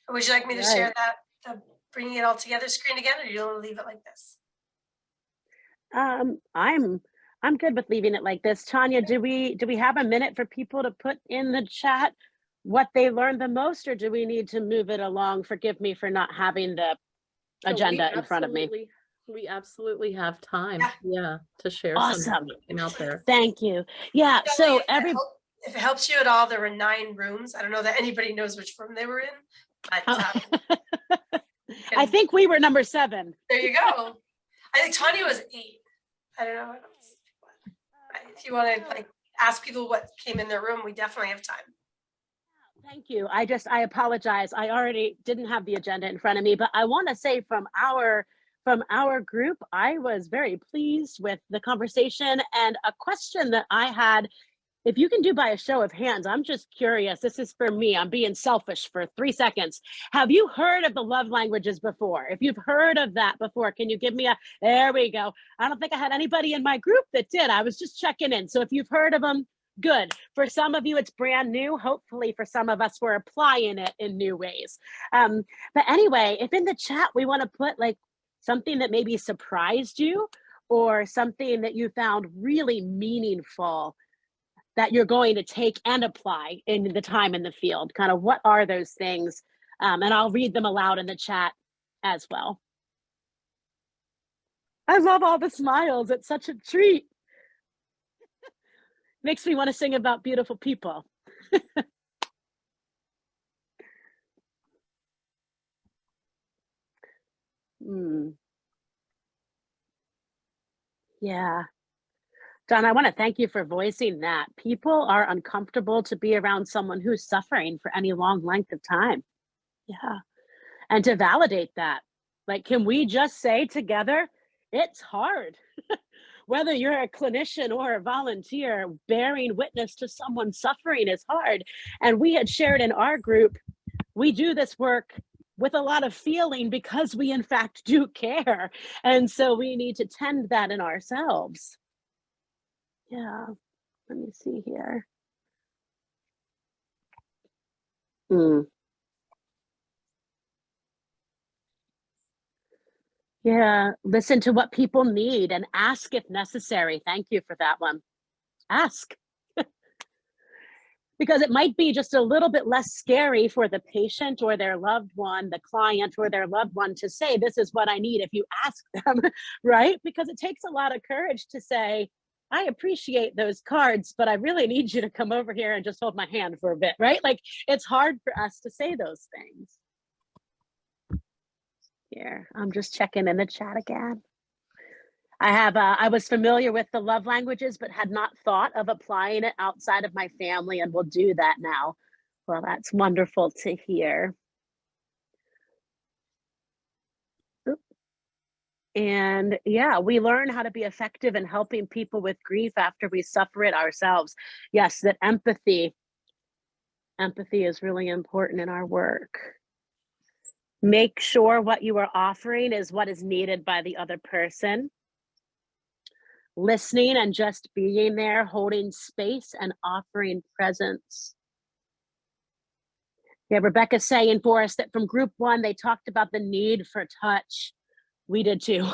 Would you like me to share that, the bringing it all together screen again, or you want to leave it like this? I'm good with leaving it like this. Tanya, do we have a minute for people to put in the chat what they learned the most, or do we need to move it along? Forgive me for not having the agenda in front of me. We absolutely have time, to share Awesome. something out there. Thank you. Yeah, so if it helps you at all, there were 9 rooms. I don't know that anybody knows which room they were in, but I think we were number 7. There you go. I think Tanya was 8. I don't know. If you want to ask people what came in their room, we definitely have time. Thank you. I apologize. I already didn't have the agenda in front of me, but I want to say from our group, I was very pleased with the conversation. And a question that I had, if you can do by a show of hands, I'm just curious. This is for me. I'm being selfish for 3 seconds. Have you heard of the love languages before? If you've heard of that before, can you give me there we go. I don't think I had anybody in my group that did. I was just checking in. So if you've heard of them, good. For some of you, it's brand new. Hopefully for some of us, we're applying it in new ways. But anyway, if in the chat, we want to put something that maybe surprised you or something that you found really meaningful that you're going to take and apply in the time in the field. Kind of what are those things? And I'll read them aloud in the chat as well. I love all the smiles. It's such a treat. Makes me want to sing about beautiful people. Yeah. Don, I want to thank you for voicing that. People are uncomfortable to be around someone who's suffering for any long length of time. Yeah. And to validate that, can we just say together, it's hard. Whether you're a clinician or a volunteer, bearing witness to someone suffering is hard. And we had shared in our group, we do this work with a lot of feeling because we in fact do care. And so we need to tend that in ourselves. Yeah, let me see here. Yeah, listen to what people need and ask if necessary. Thank you for that one. Ask. Because it might be just a little bit less scary for the patient or their loved one, the client or their loved one to say, this is what I need if you ask them, right? Because it takes a lot of courage to say, I appreciate those cards, but I really need you to come over here and just hold my hand for a bit, right? It's hard for us to say those things. Here, I'm just checking in the chat again. I was familiar with the love languages, but had not thought of applying it outside of my family, and will do that now. Well, that's wonderful to hear. Oop. And yeah, we learn how to be effective in helping people with grief after we suffer it ourselves. Yes, that empathy is really important in our work. Make sure what you are offering is what is needed by the other person. Listening and just being there, holding space and offering presence. Yeah, Rebecca's saying for us that from group 1, they talked about the need for touch. We did too,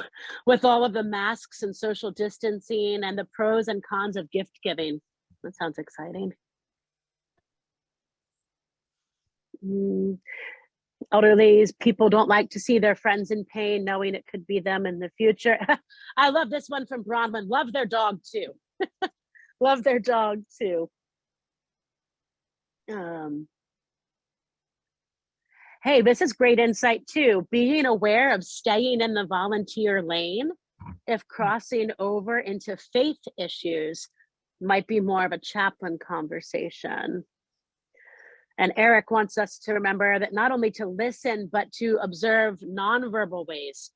with all of the masks and social distancing and the pros and cons of gift giving. That sounds exciting. Elderly people don't like to see their friends in pain, knowing it could be them in the future. I love this one from Bronwyn. Love their dog too. Love their dog too. Hey, this is great insight too. Being aware of staying in the volunteer lane if crossing over into faith issues might be more of a chaplain conversation. And Eric wants us to remember that not only to listen, but to observe nonverbal ways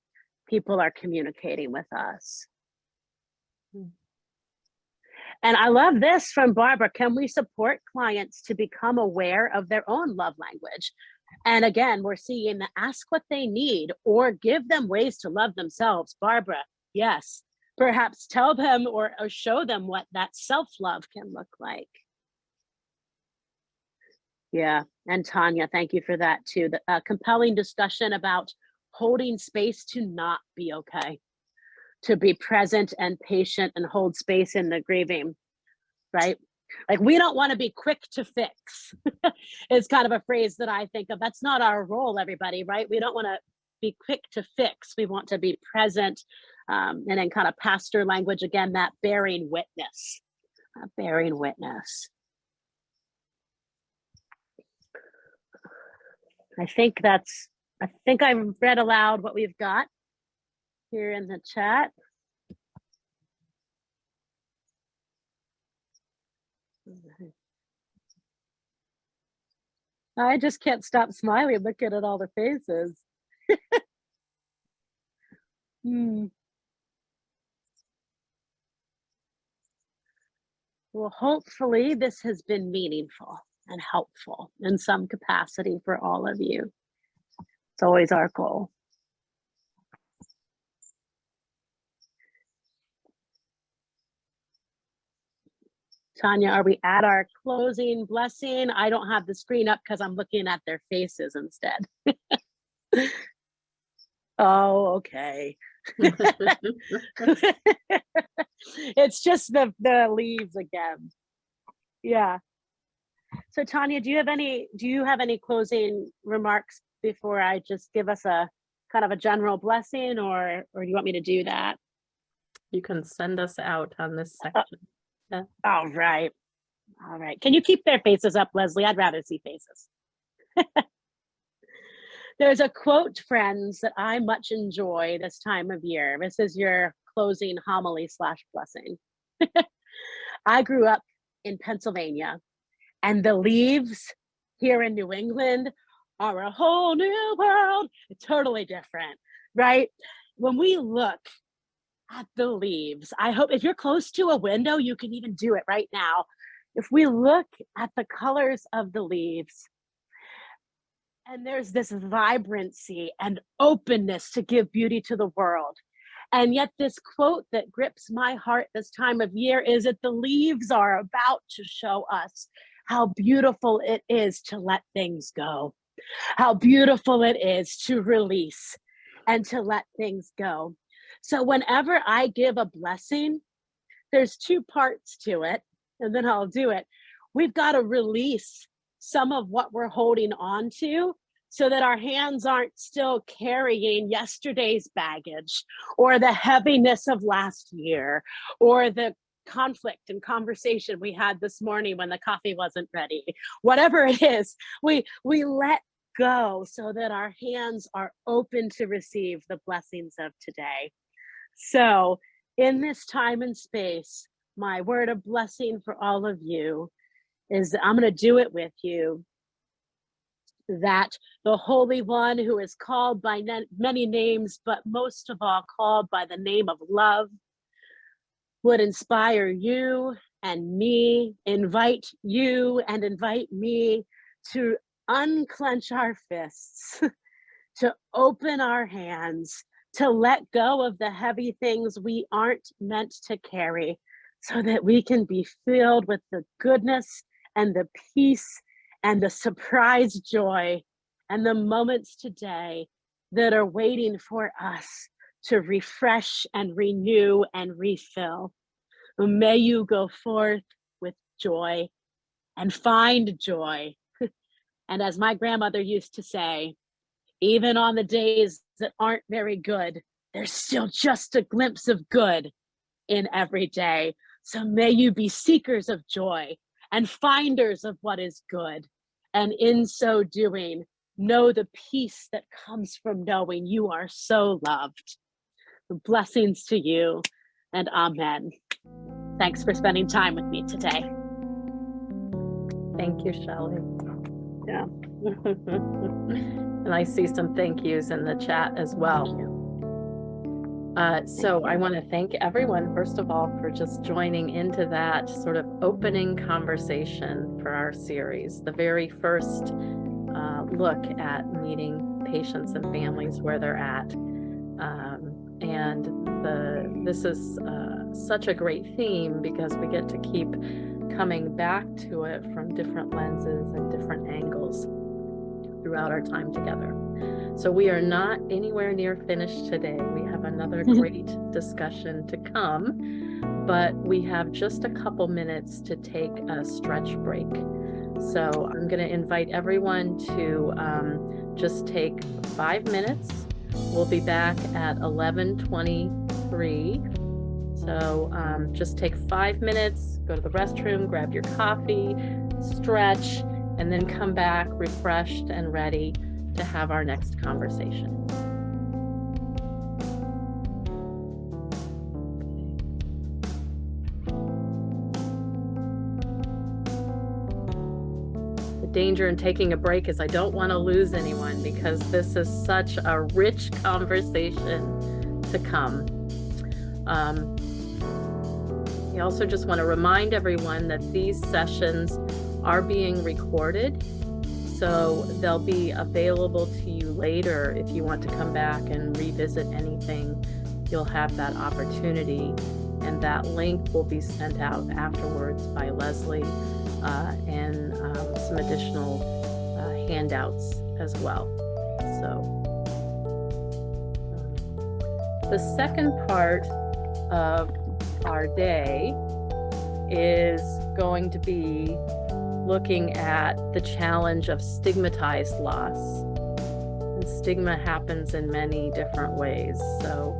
people are communicating with us. And I love this from Barbara. Can we support clients to become aware of their own love language? And again, we're seeing ask what they need or give them ways to love themselves. Barbara, yes. Perhaps tell them or show them what that self-love can look like. Yeah, and Tanya, thank you for that too. The compelling discussion about holding space to not be okay, to be present and patient and hold space in the grieving, right? Like, we don't want to be quick to fix. It's kind of a phrase that I think of. That's not our role, everybody, right? We don't want to be quick to fix. We want to be present, and in kind of pastor language, again, that bearing witness, bearing witness. I think I've read aloud what we've got here in the chat. I just can't stop smiling looking at all the faces. Well, hopefully this has been meaningful and helpful in some capacity for all of you. It's always our goal. Tanya, are we at our closing blessing? I don't have the screen up because I'm looking at their faces instead. Oh, okay. It's just the leaves again. Yeah. So Tanya, do you have any closing remarks before I just give us a kind of a general blessing, or do you want me to do that? You can send us out on this section. Yeah. All right. Can you keep their faces up, Leslie? I'd rather see faces. There's a quote, friends, that I much enjoy this time of year. This is your closing homily / blessing. I grew up in Pennsylvania, and the leaves here in New England are a whole new world. It's totally different, right? When we look at the leaves, I hope if you're close to a window, you can even do it right now. If we look at the colors of the leaves, and there's this vibrancy and openness to give beauty to the world. And yet this quote that grips my heart this time of year is that the leaves are about to show us how beautiful it is to let things go, how beautiful it is to release and to let things go. So whenever I give a blessing, there's 2 parts to it, and then I'll do it. We've got to release some of what we're holding on to so that our hands aren't still carrying yesterday's baggage or the heaviness of last year or the conflict and conversation we had this morning when the coffee wasn't ready. Whatever it is, we let go so that our hands are open to receive the blessings of today. So, in this time and space, my word of blessing for all of you is that I'm going to do it with you, that the Holy One, who is called by many names, but most of all called by the name of love, would inspire you and me, invite you and invite me to unclench our fists, to open our hands, to let go of the heavy things we aren't meant to carry, so that we can be filled with the goodness and the peace and the surprise joy and the moments today that are waiting for us to refresh and renew and refill. May you go forth with joy and find joy. And as my grandmother used to say, even on the days that aren't very good, there's still just a glimpse of good in every day. So may you be seekers of joy and finders of what is good. And in so doing, know the peace that comes from knowing you are so loved. Blessings to you, and amen. Thanks for spending time with me today. Thank you, Shellie. Yeah. And I see some thank yous in the chat as well. So I want to thank everyone, first of all, for just joining into that sort of opening conversation for our series, the very first look at meeting patients and families where they're at. This is such a great theme because we get to keep coming back to it from different lenses and different angles throughout our time together. So we are not anywhere near finished today. We have another great discussion to come, but we have just a couple minutes to take a stretch break. So I'm going to invite everyone to just take 5 minutes. We'll be back at 11:23. So just take 5 minutes, go to the restroom, grab your coffee, stretch, and then come back refreshed and ready to have our next conversation. The danger in taking a break is I don't want to lose anyone because this is such a rich conversation to come. I also just want to remind everyone that these sessions are being recorded, so they'll be available to you later. If you want to come back and revisit anything, you'll have that opportunity, and that link will be sent out afterwards by Leslie and some additional handouts as well. So the second part of our day is going to be looking at the challenge of stigmatized loss. And stigma happens in many different ways. So,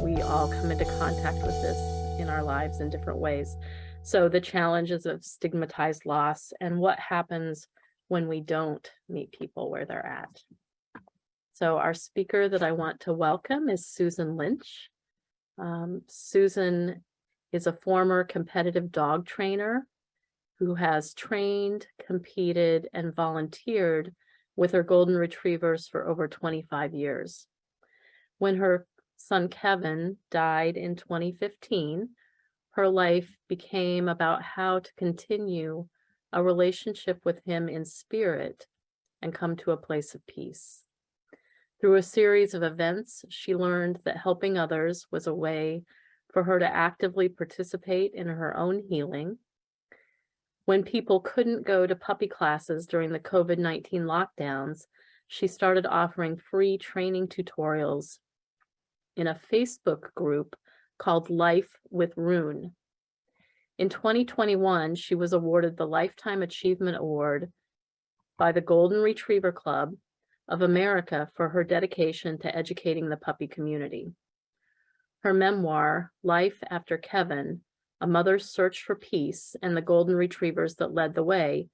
we all come into contact with this in our lives in different ways. So the challenges of stigmatized loss and what happens when we don't meet people where they're at. So our speaker that I want to welcome is Susan Lynch. Susan is a former competitive dog trainer who has trained, competed, and volunteered with her golden retrievers for over 25 years. When her son Kevin died in 2015, her life became about how to continue a relationship with him in spirit and come to a place of peace. Through a series of events, she learned that helping others was a way for her to actively participate in her own healing. When people couldn't go to puppy classes during the COVID-19 lockdowns, she started offering free training tutorials in a Facebook group called Life with Rune. In 2021, she was awarded the Lifetime Achievement Award by the Golden Retriever Club of America for her dedication to educating the puppy community. Her memoir, Life After Kevin, A Mother's Search for Peace and the Golden Retrievers That Led the Way,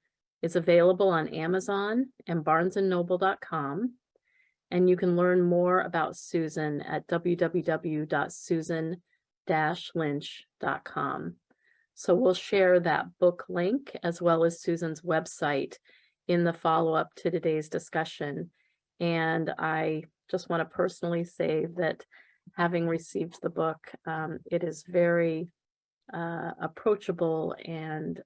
It's available on Amazon and barnesandnoble.com. And you can learn more about Susan at www.susan-lynch.com. So we'll share that book link as well as Susan's website in the follow-up to today's discussion. And I just want to personally say that having received the book, it is very approachable, and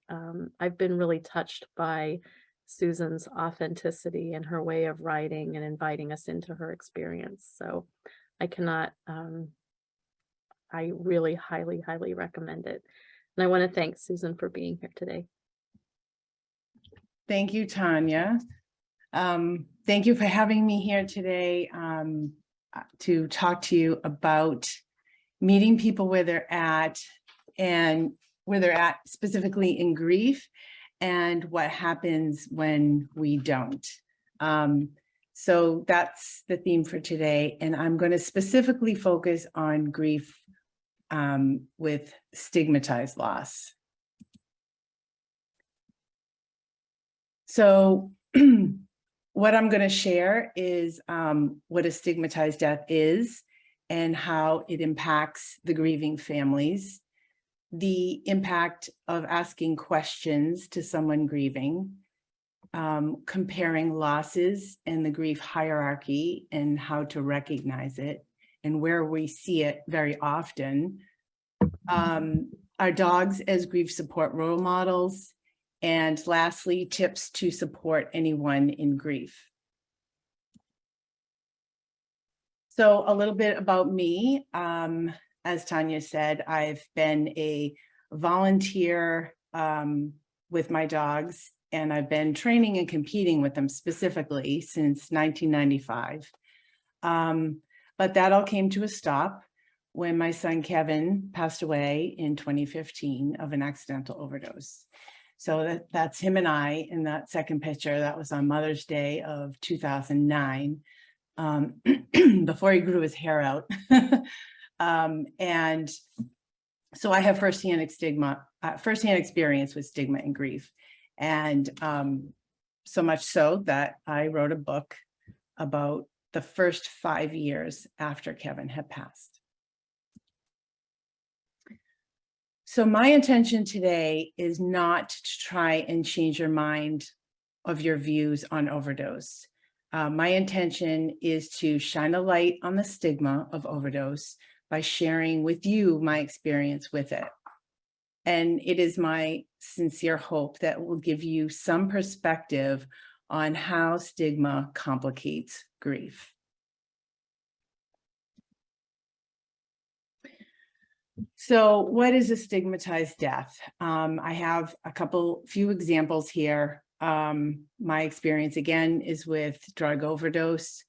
I've been really touched by Susan's authenticity and her way of writing and inviting us into her experience. So I cannot, I really highly, highly recommend it. And I want to thank Susan for being here today. Thank you, Tanya. Thank you for having me here today to talk to you about meeting people where they're at, and where they're at specifically in grief, and what happens when we don't. So that's the theme for today. And I'm going to specifically focus on grief with stigmatized loss. So what I'm going to share is what a stigmatized death is and how it impacts the grieving families, the impact of asking questions to someone grieving, comparing losses and the grief hierarchy and how to recognize it and where we see it very often, our dogs as grief support role models, and lastly, tips to support anyone in grief. So a little bit about me. As Tanya said, I've been a volunteer with my dogs, and I've been training and competing with them specifically since 1995. But that all came to a stop when my son Kevin passed away in 2015 of an accidental overdose. So that's him and I in that second picture. That was on Mother's Day of 2009, before he grew his hair out. And so I have firsthand experience with stigma and grief. And so much so that I wrote a book about the first 5 years after Kevin had passed. So my intention today is not to try and change your mind of your views on overdose. My intention is to shine a light on the stigma of overdose by sharing with you my experience with it. And it is my sincere hope that will give you some perspective on how stigma complicates grief. So what is a stigmatized death? I have few examples here. My experience again is with drug overdose.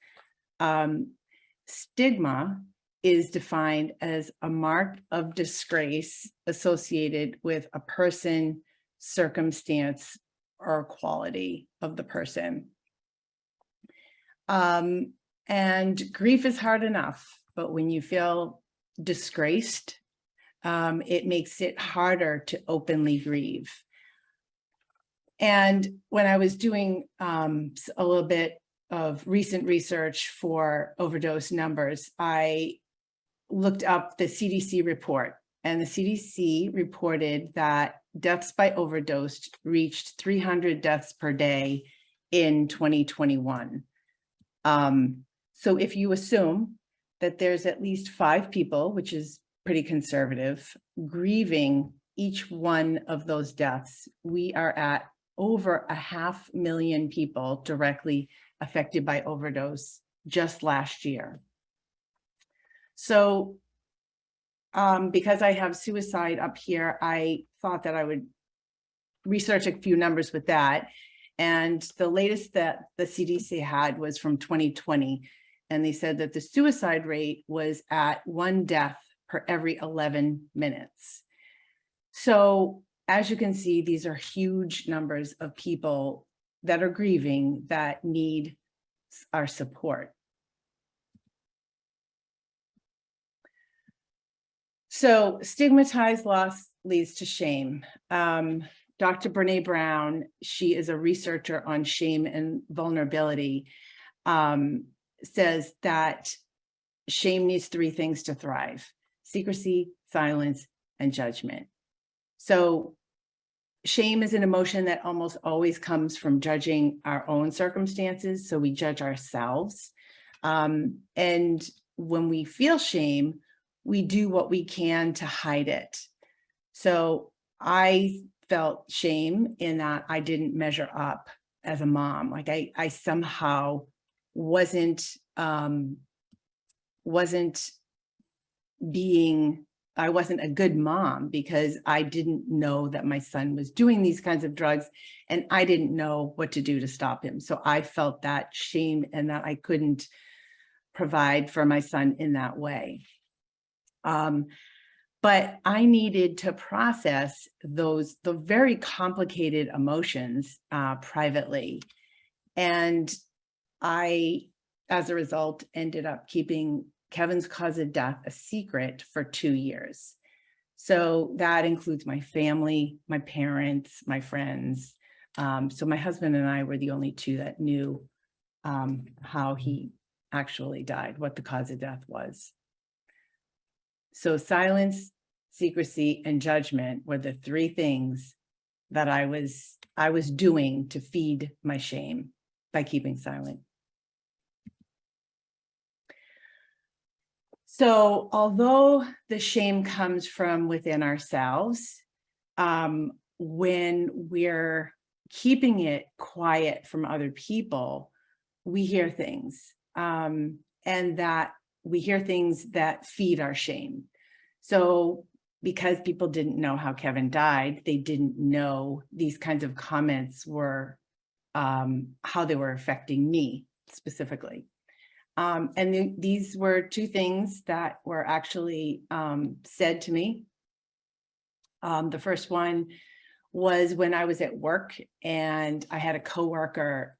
Stigma is defined as a mark of disgrace associated with a person, circumstance, or quality of the person. And grief is hard enough, but when you feel disgraced, it makes it harder to openly grieve. And when I was doing a little bit of recent research for overdose numbers, I looked up the CDC report, and the CDC reported that deaths by overdose reached 300 deaths per day in 2021. So if you assume that there's at least 5 people, which is pretty conservative, grieving each one of those deaths, we are at over 500,000 people directly affected by overdose just last year. So because I have suicide up here, I thought that I would research a few numbers with that. And the latest that the CDC had was from 2020. And they said that the suicide rate was at 1 death per every 11 minutes. So as you can see, these are huge numbers of people that are grieving that need our support. So stigmatized loss leads to shame. Dr. Brene Brown, she is a researcher on shame and vulnerability, says that shame needs three things to thrive: secrecy, silence, and judgment. So shame is an emotion that almost always comes from judging our own circumstances. So we judge ourselves. And when we feel shame, we do what we can to hide it. So I felt shame in that I didn't measure up as a mom. Like I somehow wasn't a good mom because I didn't know that my son was doing these kinds of drugs and I didn't know what to do to stop him. So I felt that shame and that I couldn't provide for my son in that way. But I needed to process the very complicated emotions privately. And I, as a result, ended up keeping Kevin's cause of death a secret for 2 years. So that includes my family, my parents, my friends. So my husband and I were the only two that knew how he actually died, what the cause of death was. So silence, secrecy, and judgment were the three things that I was doing to feed my shame by keeping silent. So although the shame comes from within ourselves, when we're keeping it quiet from other people, we hear things, and that we hear things that feed our shame. So because people didn't know how Kevin died, they didn't know these kinds of comments were how they were affecting me specifically. And these were two things that were actually said to me. The first one was when I was at work and I had a coworker.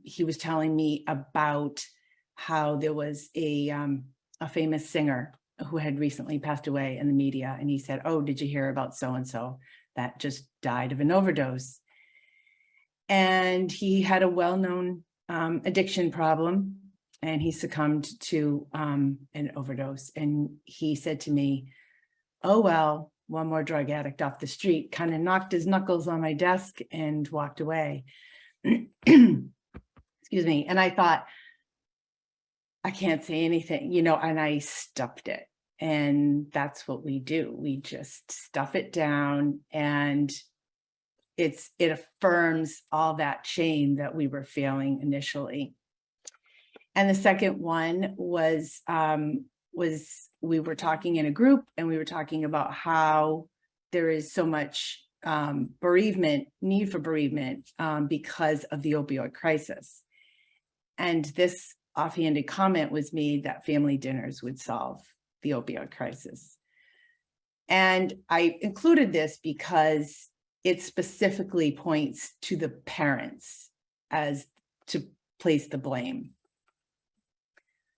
He was telling me about how there was a famous singer who had recently passed away in the media. And he said, "Oh, did you hear about so-and-so that just died of an overdose?" And he had a well-known addiction problem. And he succumbed to an overdose. And he said to me, "Oh, well, one more drug addict off the street," kind of knocked his knuckles on my desk and walked away. Excuse me. And I thought, I can't say anything, and I stuffed it. And that's what we do. We just stuff it down, and it affirms all that shame that we were feeling initially. And the second one was we were talking in a group, and we were talking about how there is so much need for bereavement because of the opioid crisis. And this offhanded comment was made that family dinners would solve the opioid crisis. And I included this because it specifically points to the parents as to place the blame.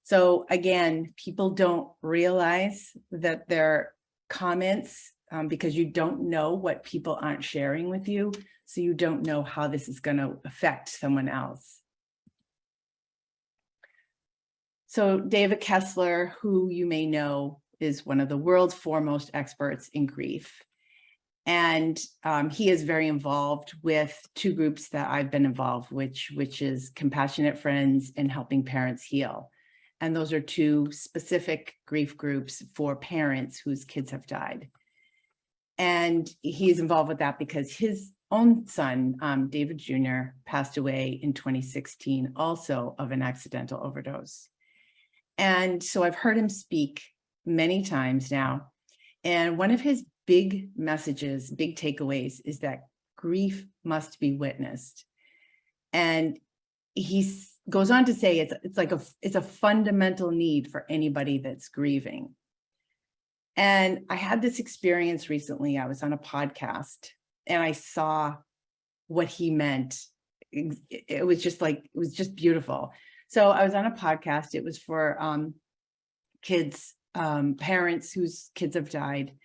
So again, people don't realize that their comments, because you don't know what people aren't sharing with you, so you don't know how this is going to affect someone else. So David Kessler, who you may know, is one of the world's foremost experts in grief. And he is very involved with two groups that I've been involved with, which is Compassionate Friends and Helping Parents Heal. And those are two specific grief groups for parents whose kids have died. And he's involved with that because his own son, David Jr., passed away in 2016, also of an accidental overdose. And so I've heard him speak many times now. And one of his big messages, big takeaways, is that grief must be witnessed. And he goes on to say it's a fundamental need for anybody that's grieving. And I had this experience recently. I was on a podcast and I saw what he meant. It was just beautiful. So I was on a podcast. It was for kids, parents whose kids have died.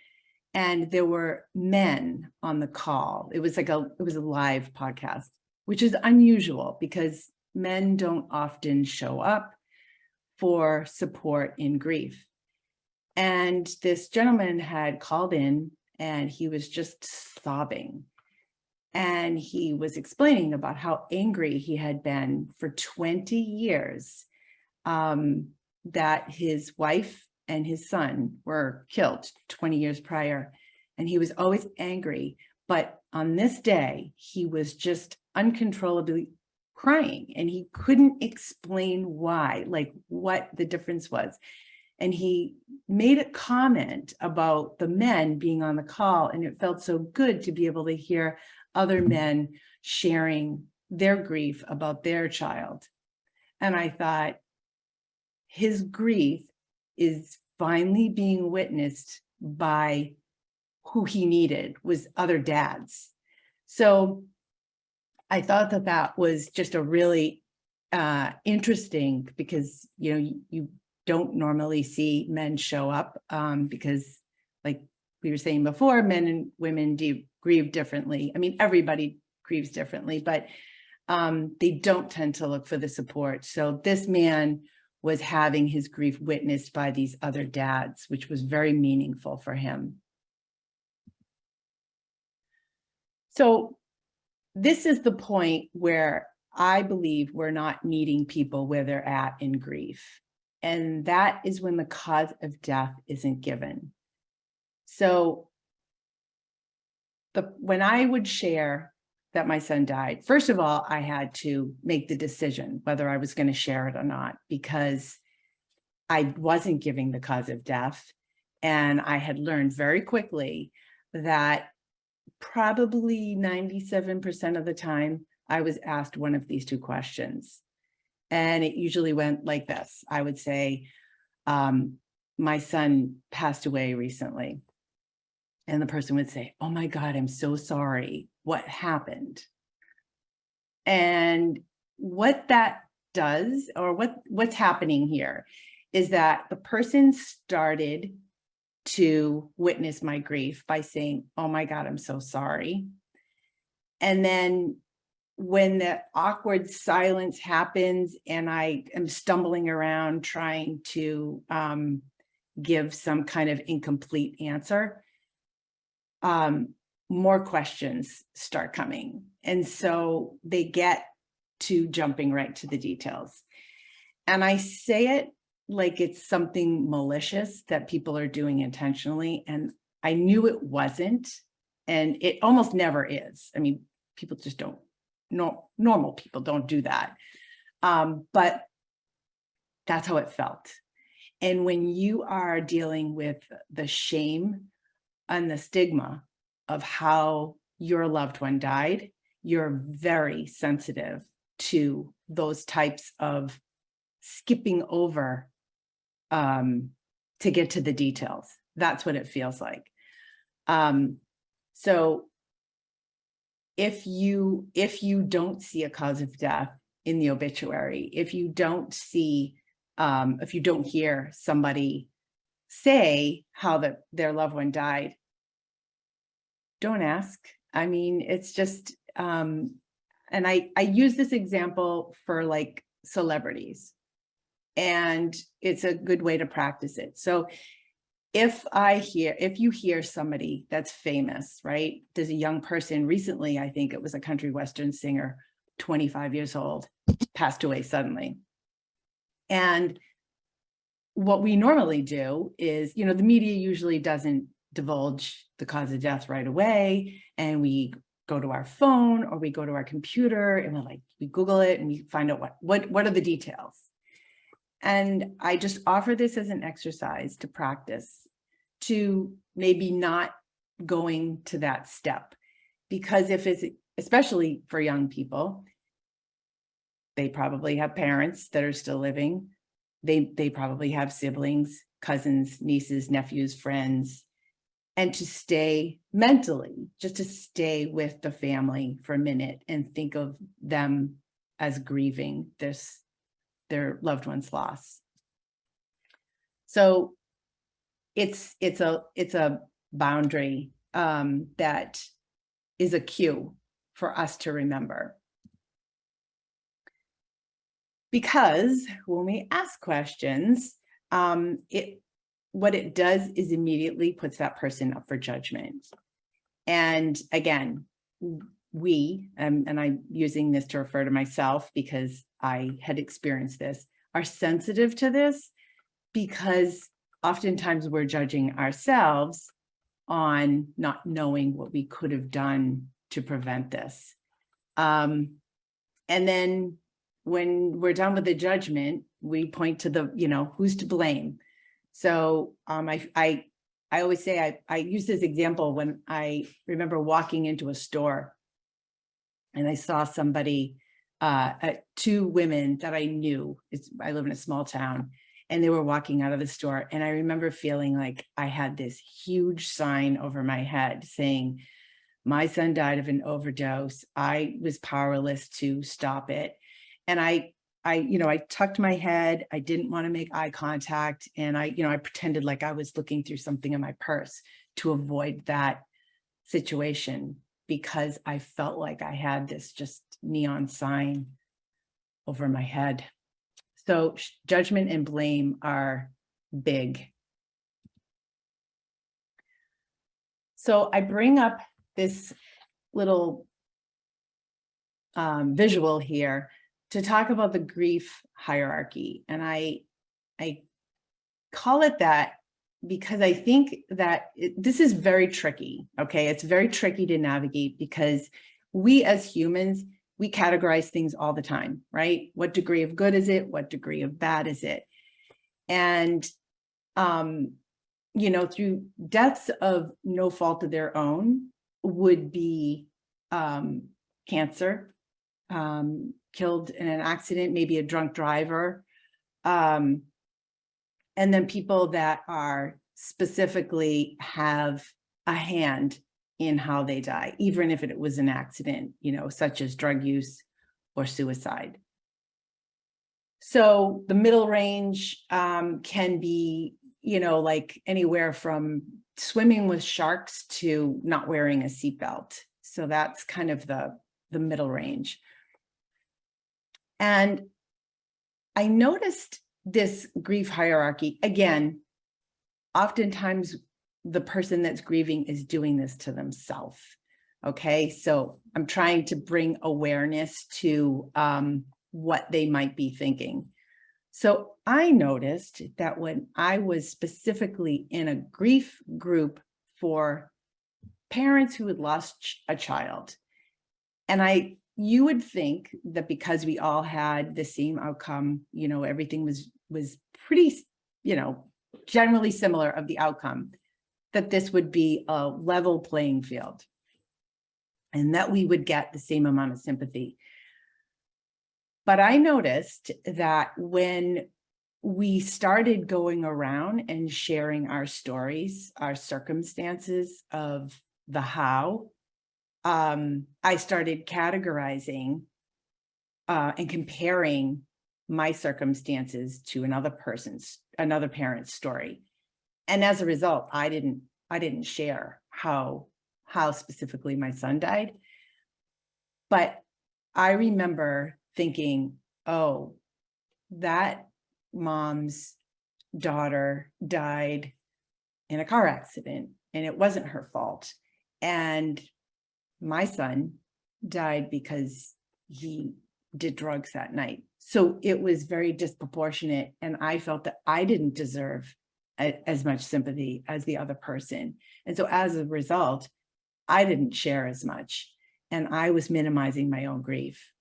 And there were men on the call. It was a live podcast, which is unusual because men don't often show up for support in grief. And this gentleman had called in and he was just sobbing. And he was explaining about how angry he had been for 20 years, that his wife and his son were killed 20 years prior. And he was always angry. But on this day, he was just uncontrollably crying and he couldn't explain why, like what the difference was. And he made a comment about the men being on the call, and it felt so good to be able to hear other men sharing their grief about their child. And I thought, his grief is finally being witnessed by who he needed, was other dads. So I thought that that was just a really interesting, because you don't normally see men show up, because like we were saying before, men and women do grieve differently. I mean, everybody grieves differently, but they don't tend to look for the support. So this man was having his grief witnessed by these other dads, which was very meaningful for him. So this is the point where I believe we're not meeting people where they're at in grief. And that is when the cause of death isn't given. So when I would share that my son died, first of all, I had to make the decision whether I was going to share it or not, because I wasn't giving the cause of death. And I had learned very quickly that probably 97% of the time I was asked one of these two questions. And it usually went like this. I would say, my son passed away recently. And the person would say, "Oh my God, I'm so sorry. What happened?" And what that does, or what's happening here, is that the person started to witness my grief by saying, "Oh my God, I'm so sorry." And then when the awkward silence happens and I am stumbling around trying to give some kind of incomplete answer, more questions start coming. And so they get to jumping right to the details. And I say it like it's something malicious that people are doing intentionally. And I knew it wasn't, and it almost never is. I mean, people just don't, normal people don't do that. But that's how it felt. And when you are dealing with the shame and the stigma of how your loved one died, you're very sensitive to those types of skipping over to get to the details. That's what it feels like. So if you don't see a cause of death in the obituary, if you don't see, if you don't hear somebody say how their loved one died, don't ask. I mean, it's just, and I use this example for like celebrities, and it's a good way to practice it. So if you hear somebody that's famous, right? There's a young person recently, I think it was a country western singer, 25 years old, passed away suddenly. And what we normally do is, the media usually doesn't divulge the cause of death right away. And we go to our phone or we go to our computer and we Google it and we find out what are the details. And I just offer this as an exercise to practice, to maybe not going to that step, because if it's, especially for young people, they probably have parents that are still living. They probably have siblings, cousins, nieces, nephews, friends, and to stay mentally, just to stay with the family for a minute and think of them as grieving their loved one's loss. So it's a boundary that is a cue for us to remember. Because when we ask questions, what it does is immediately puts that person up for judgment. And again, we, and I'm using this to refer to myself because I had experienced this, are sensitive to this because oftentimes we're judging ourselves on not knowing what we could have done to prevent this. And then when we're done with the judgment, we point to the, who's to blame. So I always say, I use this example when I remember walking into a store and I saw somebody, two women that I knew, I live in a small town, and they were walking out of the store. And I remember feeling like I had this huge sign over my head saying, my son died of an overdose. I was powerless to stop it. And I tucked my head. I didn't want to make eye contact. And I pretended like I was looking through something in my purse to avoid that situation because I felt like I had this just neon sign over my head. So judgment and blame are big. So I bring up this little visual here to talk about the grief hierarchy. And I call it that because I think that this is very tricky, okay? It's very tricky to navigate because we as humans, we categorize things all the time, right? What degree of good is it? What degree of bad is it? And, through deaths of no fault of their own would be cancer, killed in an accident, maybe a drunk driver. And then people that are specifically have a hand in how they die, even if it was an accident, such as drug use or suicide. So the middle range can be, like anywhere from swimming with sharks to not wearing a seatbelt. So that's kind of the middle range. And I noticed this grief hierarchy, again, oftentimes the person that's grieving is doing this to themselves. Okay, so I'm trying to bring awareness to what they might be thinking. So I noticed that when I was specifically in a grief group for parents who had lost a child, and you would think that because we all had the same outcome, everything was pretty, generally similar of the outcome, that this would be a level playing field and that we would get the same amount of sympathy. But I noticed that when we started going around and sharing our stories, our circumstances of the how, I started categorizing and comparing my circumstances to another parent's story. And as a result, I didn't share how specifically my son died. But I remember thinking, oh, that mom's daughter died in a car accident and it wasn't her fault. And my son died because he did drugs that night. So it was very disproportionate. And I felt that I didn't deserve as much sympathy as the other person. And so as a result, I didn't share as much and I was minimizing my own grief.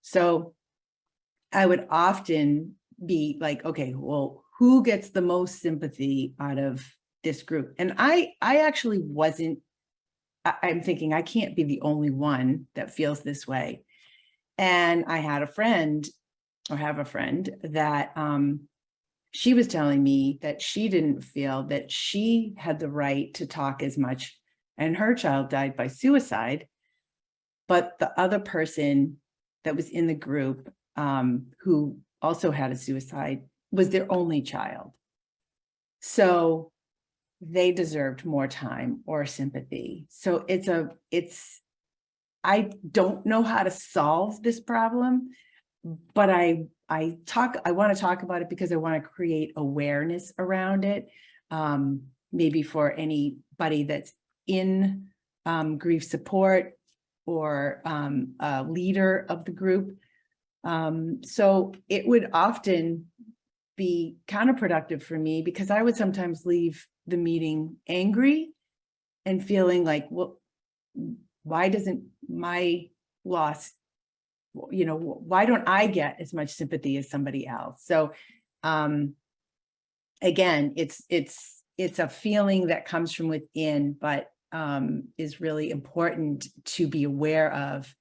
So I would often be like, okay, well, who gets the most sympathy out of this group? And I actually wasn't, I'm thinking I can't be the only one that feels this way. And I had a friend that she was telling me that she didn't feel that she had the right to talk as much, and her child died by suicide. But the other person that was in the group who also had a suicide was their only child. So they deserved more time or sympathy. So I don't know how to solve this problem, but I want to talk about it because I want to create awareness around it. Maybe for anybody that's in grief support or a leader of the group. So it would often be counterproductive for me because I would sometimes leave the meeting angry and feeling like, well, why doesn't my loss, why don't I get as much sympathy as somebody else? So again, it's a feeling that comes from within, but is really important to be aware of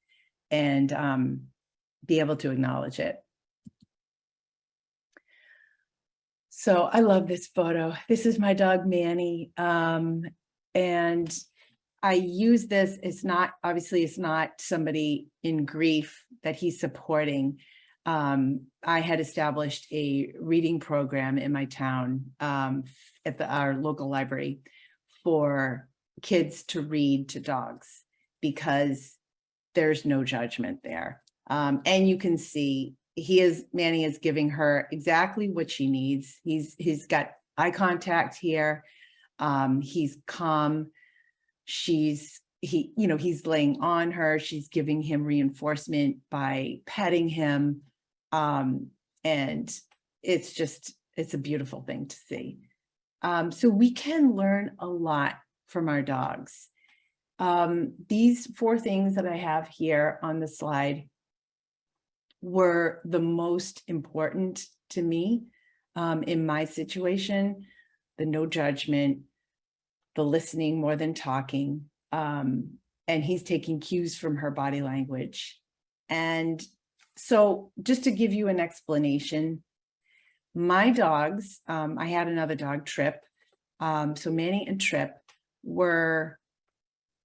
and be able to acknowledge it. So I love this photo. This is my dog, Manny. And I use this, obviously it's not somebody in grief that he's supporting. I had established a reading program in my town at our local library for kids to read to dogs because there's no judgment there. And you can see Manny is giving her exactly what she needs. He's got eye contact here. He's calm. He's laying on her. She's giving him reinforcement by petting him. And it's a beautiful thing to see. So we can learn a lot from our dogs. These 4 things that I have here on the slide were the most important to me in my situation: the no judgment, the listening more than talking, and he's taking cues from her body language. And so just to give you an explanation, my dogs, I had another dog, Trip. So Manny and Trip were,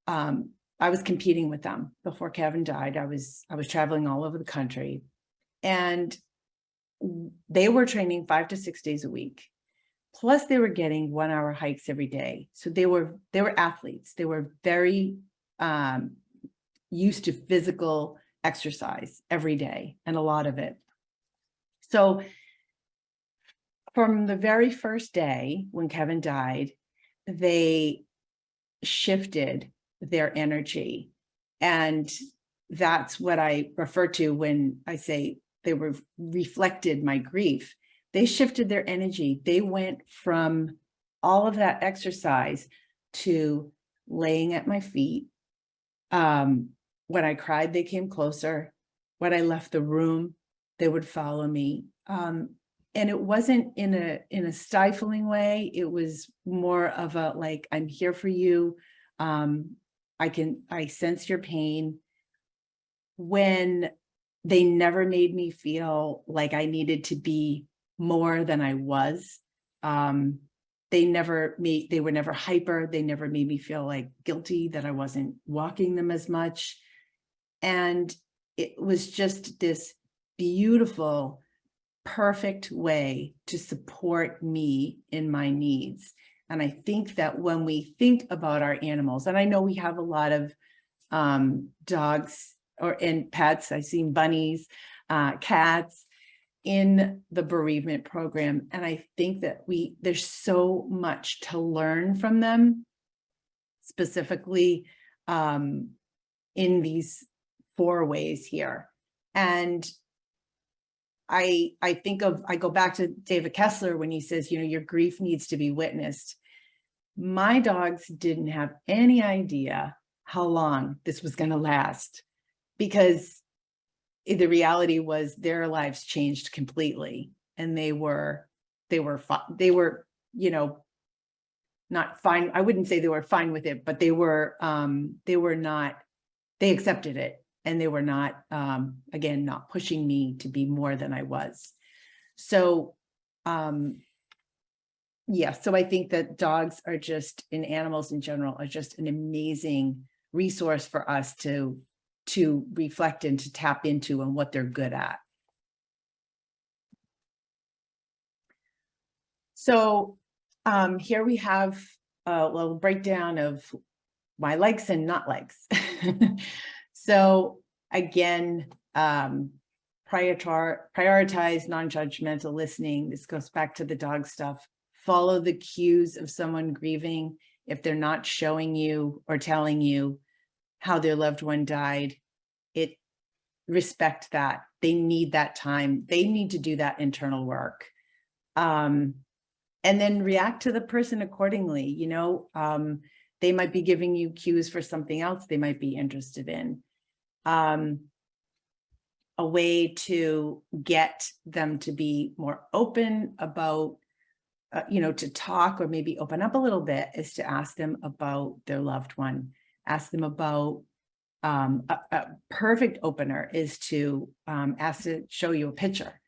I was competing with them before Kevin died. I was traveling all over the country, and they were training 5 to 6 days a week. Plus they were getting 1-hour hikes every day. So they were athletes. They were very used to physical exercise every day, and a lot of it. So from the very first day when Kevin died, they shifted their energy. And that's what I refer to when I say they reflected my grief. They shifted their energy. They went from all of that exercise to laying at my feet. When I cried, they came closer. When I left the room, they would follow me. And it wasn't in a stifling way. It was more of a, like, I'm here for you. I sense your pain. When they never made me feel like I needed to be more than I was. They were never hyper. They never made me feel like guilty that I wasn't walking them as much. And it was just this beautiful, perfect way to support me in my needs. And I think that when we think about our animals, and I know we have a lot of dogs and pets, I've seen bunnies, cats in the bereavement program. And I think that there's so much to learn from them, specifically in these 4 ways here. And I go back to David Kessler when he says, your grief needs to be witnessed. My dogs didn't have any idea how long this was going to last, because the reality was their lives changed completely, and they were not fine. I wouldn't say they were fine with it, but they accepted it. And they were not, again, not pushing me to be more than I was. So, so I think that dogs are and animals in general are just an amazing resource for us to reflect and to tap into and what they're good at. So here we have a little breakdown of my likes and not likes. So again, prioritize non-judgmental listening. This goes back to the dog stuff. Follow the cues of someone grieving. If they're not showing you or telling you how their loved one died, respect that. They need that time. They need to do that internal work. And then react to the person accordingly. You know, they might be giving you cues for something else they might be interested in. A way to get them to be more open about, you know, to talk or maybe open up a little bit is to ask them about their loved one. Ask them about, a perfect opener is to ask to show you a picture.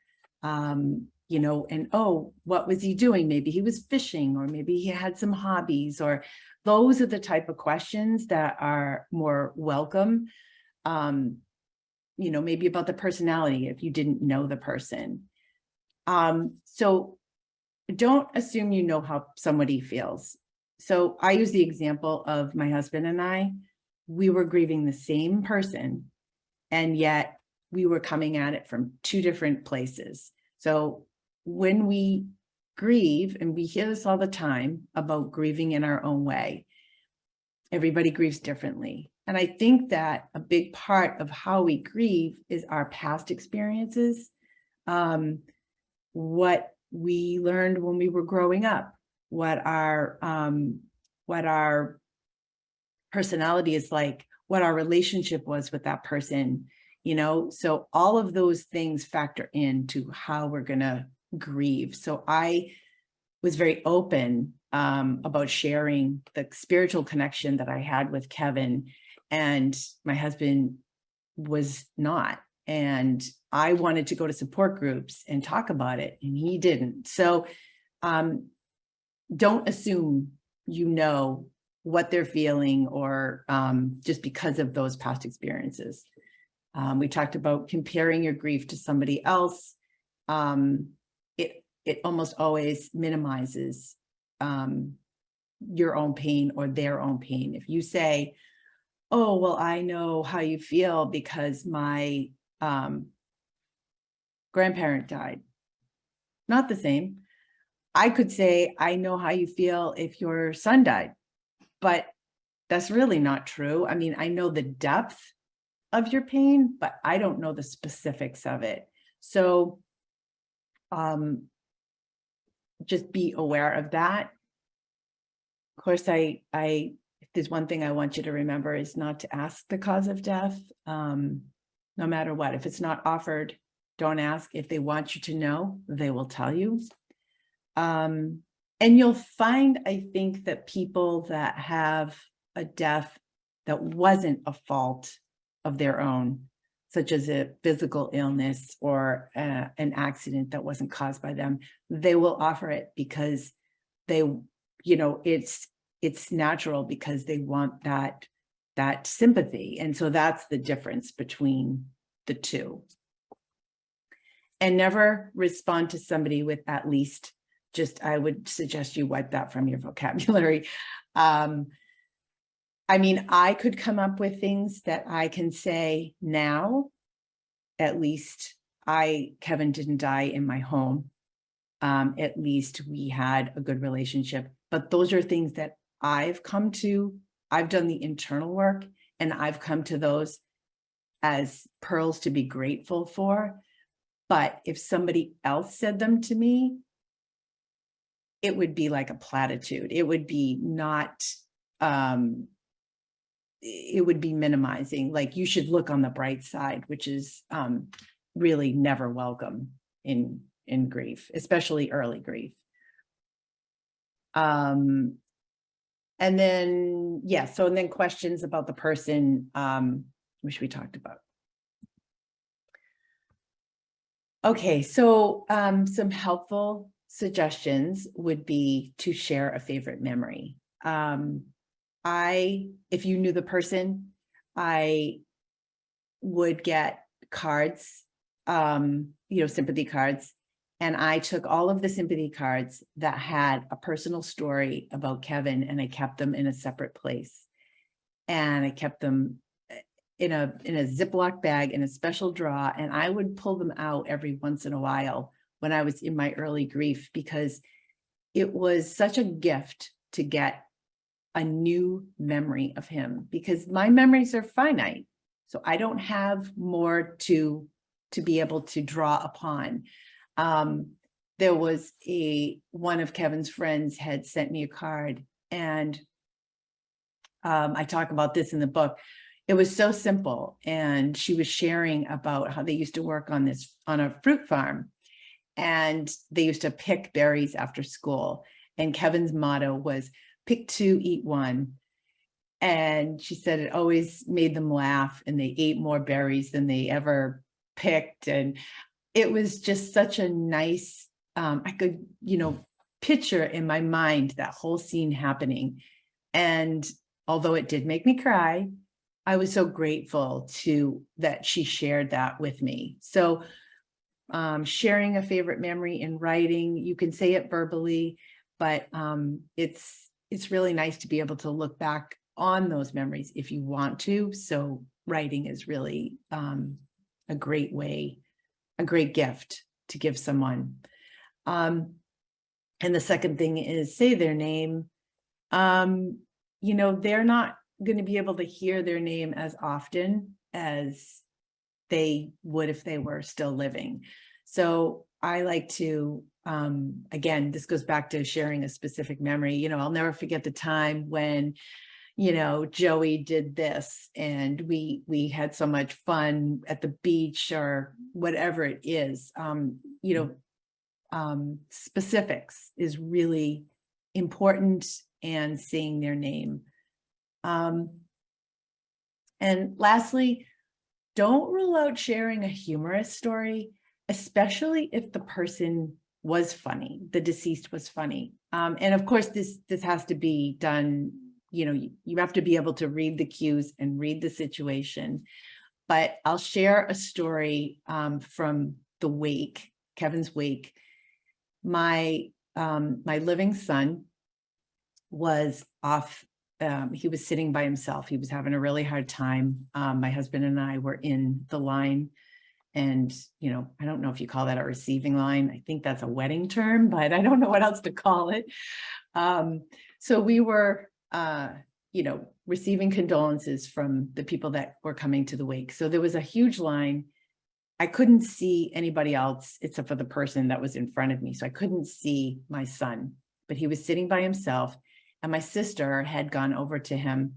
You know, and, oh, what was he doing? Maybe he was fishing, or maybe he had some hobbies, or those are the type of questions that are more welcome. You know, maybe about the personality if you didn't know the person. So don't assume you know how somebody feels. So I use the example of my husband and I. We were grieving the same person, and yet we were coming at it from two different places. So when we grieve, and we hear this all the time about grieving in our own way, everybody grieves differently. And I think that a big part of how we grieve is our past experiences, what we learned when we were growing up, what our personality is like, what our relationship was with that person, you know. So all of those things factor into how we're gonna grieve. So I was very open about sharing the spiritual connection that I had with Kevin, and my husband was not. And I wanted to go to support groups and talk about it, and he didn't. So don't assume you know what they're feeling, or just because of those past experiences. We talked about comparing your grief to somebody else. It almost always minimizes your own pain or their own pain. If you say, oh, well, I know how you feel because my grandparent died. Not the same. I could say, I know how you feel if your son died, but that's really not true. I mean, I know the depth of your pain, but I don't know the specifics of it. So just be aware of that. Of course, if there's one thing I want you to remember is not to ask the cause of death, no matter what. If it's not offered, don't ask. If they want you to know, they will tell you. And you'll find, I think, that people that have a death that wasn't a fault of their own, such as a physical illness or an accident that wasn't caused by them, they will offer it because they, you know, it's natural, because they want that sympathy. And so that's the difference between the two. And never respond to somebody with at least. Just, I would suggest you wipe that from your vocabulary. I mean, I could come up with things that I can say now. At least Kevin didn't die in my home. At least we had a good relationship. But those are things that I've done the internal work, and I've come to those as pearls to be grateful for. But if somebody else said them to me, it would be like a platitude. It would be not, it would be minimizing. Like, you should look on the bright side, which is really never welcome in grief, especially early grief. And then, yeah, so and then questions about the person, which we talked about. Okay, so some helpful suggestions would be to share a favorite memory. If you knew the person, I would get cards, sympathy cards, And I took all of the sympathy cards that had a personal story about Kevin, and I kept them in a separate place. And I kept them in a Ziploc bag in a special drawer. And I would pull them out every once in a while when I was in my early grief, because it was such a gift to get a new memory of him, because my memories are finite. So I don't have more to be able to draw upon. There was one of Kevin's friends had sent me a card, and I talk about this in the book. It was so simple. And she was sharing about how they used to work on a fruit farm, and they used to pick berries after school. And Kevin's motto was pick two, eat one. And she said it always made them laugh, and they ate more berries than they ever picked. And it was just such a nice, I could, picture in my mind that whole scene happening. And although it did make me cry, I was so grateful that she shared that with me. So sharing a favorite memory in writing, you can say it verbally, but it's really nice to be able to look back on those memories if you want to. So writing is really a great way, a great gift to give someone. And the second thing is say their name. They're not going to be able to hear their name as often as they would if they were still living. So I like to, again, this goes back to sharing a specific memory. I'll never forget the time when, Joey did this, and we had so much fun at the beach or whatever it is. Specifics is really important, and saying their name. And lastly, don't rule out sharing a humorous story, especially if the person was funny, the deceased was funny. And of course, this has to be done, you have to be able to read the cues and read the situation. But I'll share a story from the wake, Kevin's wake. My living son was off. He was sitting by himself. He was having a really hard time. My husband and I were in the line, and, I don't know if you call that a receiving line. I think that's a wedding term, but I don't know what else to call it. So we were, receiving condolences from the people that were coming to the wake. So there was a huge line. I couldn't see anybody else except for the person that was in front of me. So I couldn't see my son, but he was sitting by himself, and my sister had gone over to him.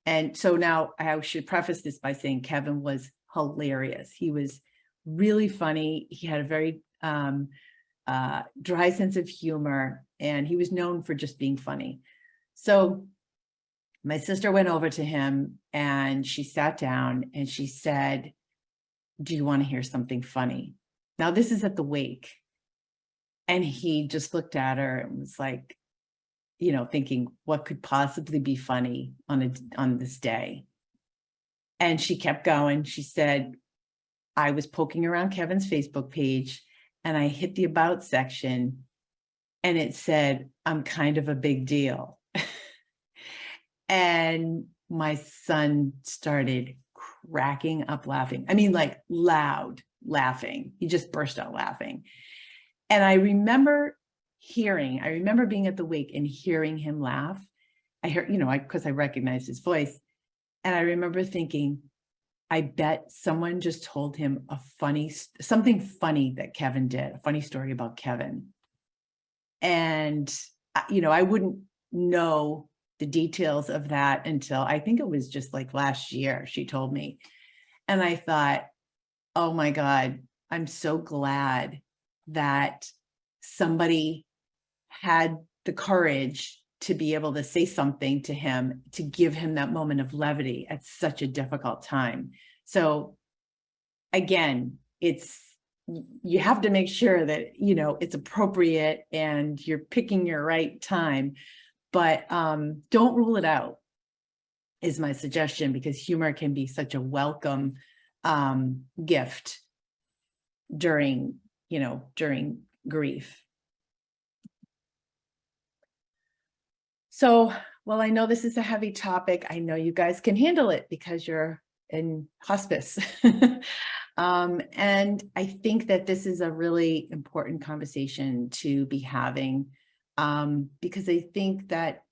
And so now I should preface this by saying Kevin was hilarious. He was really funny. He had a very dry sense of humor, and he was known for just being funny. So my sister went over to him, and she sat down, and she said, "Do you want to hear something funny?" Now, this is at the wake. And he just looked at her and was like, thinking, what could possibly be funny on this day? And she kept going. She said, "I was poking around Kevin's Facebook page, and I hit the about section, and it said, 'I'm kind of a big deal.'" And my son started cracking up laughing. I mean, like loud laughing. He just burst out laughing. And I remember being at the wake and hearing him laugh. I heard, because I recognized his voice. And I remember thinking, I bet someone just told him something funny that Kevin did, a funny story about Kevin. And, I wouldn't know the details of that until I think it was just like last year, she told me. And I thought, oh my God, I'm so glad that somebody had the courage to be able to say something to him, to give him that moment of levity at such a difficult time. So again, you have to make sure that, it's appropriate and you're picking your right time, but don't rule it out is my suggestion, because humor can be such a welcome gift during grief. So, well, I know this is a heavy topic. I know you guys can handle it because you're in hospice. And I think that this is a really important conversation to be having, because I think that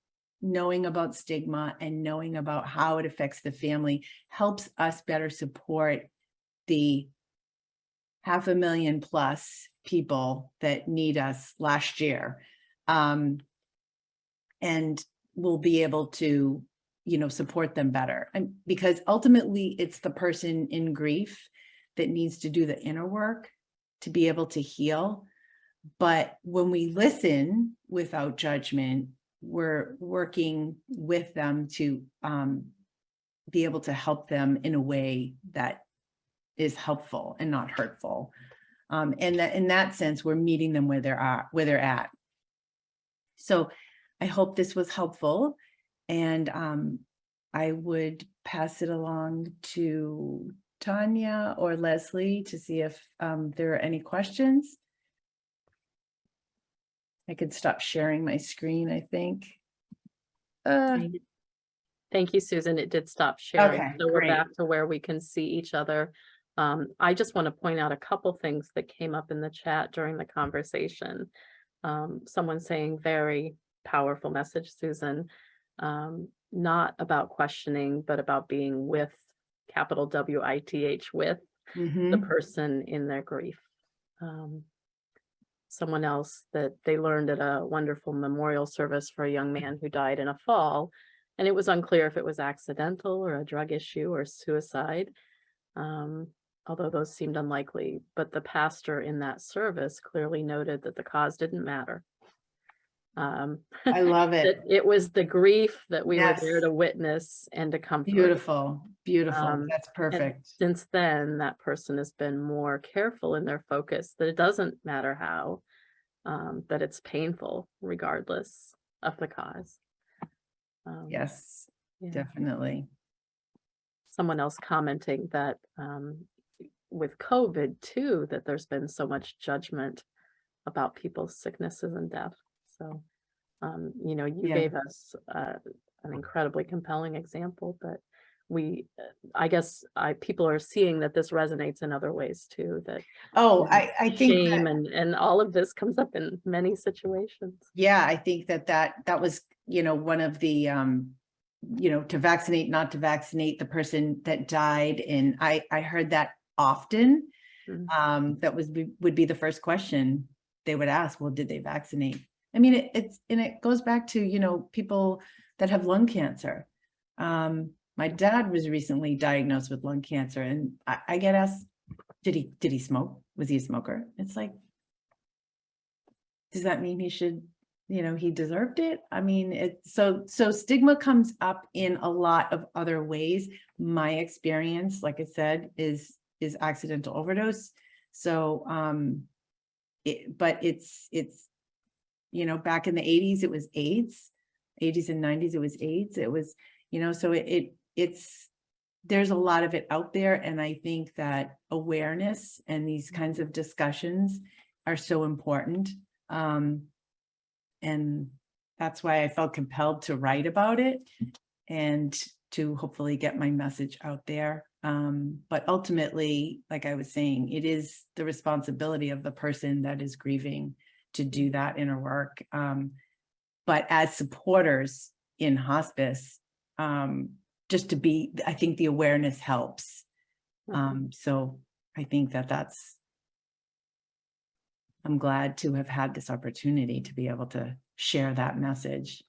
knowing about stigma and knowing about how it affects the family helps us better support the 500,000 plus people that need us last year. And we'll be able to, support them better. And because ultimately it's the person in grief that needs to do the inner work to be able to heal. But when we listen without judgment, we're working with them to be able to help them in a way that is helpful and not hurtful. And that in that sense, we're meeting them where they're at. So I hope this was helpful, and I would pass it along to Tanya or Leslie to see if there are any questions. I could stop sharing my screen, I think. Thank you, Susan. It did stop sharing. Okay, So we're great. back to where we can see each other. I just want to point out a couple things that came up in the chat during the conversation. Someone saying very powerful message, Susan, not about questioning, but about being with, capital WITH, with the Mhm. person in their grief. Someone else that they learned at a wonderful memorial service for a young man who died in a fall, and it was unclear if it was accidental or a drug issue or suicide, although those seemed unlikely. But the pastor in that service clearly noted that the cause didn't matter. I love it. That it was the grief that we were there Yes. to witness and to comfort. Beautiful, beautiful. That's And perfect. since then, that person has been more careful in their focus, that it doesn't matter how, that it's painful regardless of the cause. Yes, Yeah. definitely. Someone else commenting that with COVID too, that there's been so much judgment about people's sicknesses and death. So, you Yeah. gave us an incredibly compelling example, but I guess people are seeing that this resonates in other ways too, that Oh, I think shame that, and all of this comes up in many situations. yeah, I think that was, one of the, to vaccinate, not to vaccinate the person that died. And I heard that often. Mhm. That would be the first question they would ask. Well, did they vaccinate? I mean, it goes back to, people that have lung cancer. My dad was recently diagnosed with lung cancer, and I get asked, did he smoke? Was he a smoker? It's like, does that mean he should, he deserved it? I mean, so stigma comes up in a lot of other ways. My experience, like I said, is accidental overdose. So, but it's, back in the 80s, it was AIDS, 80s and 90s, it was AIDS. It was, so it's, there's a lot of it out there. And I think that awareness and these kinds of discussions are so important. And that's why I felt compelled to write about it and to hopefully get my message out there. But ultimately, like I was saying, it is the responsibility of the person that is grieving to do that inner work. But as supporters in hospice, just to be, I think the awareness helps. So I think I'm glad to have had this opportunity to be able to share that message.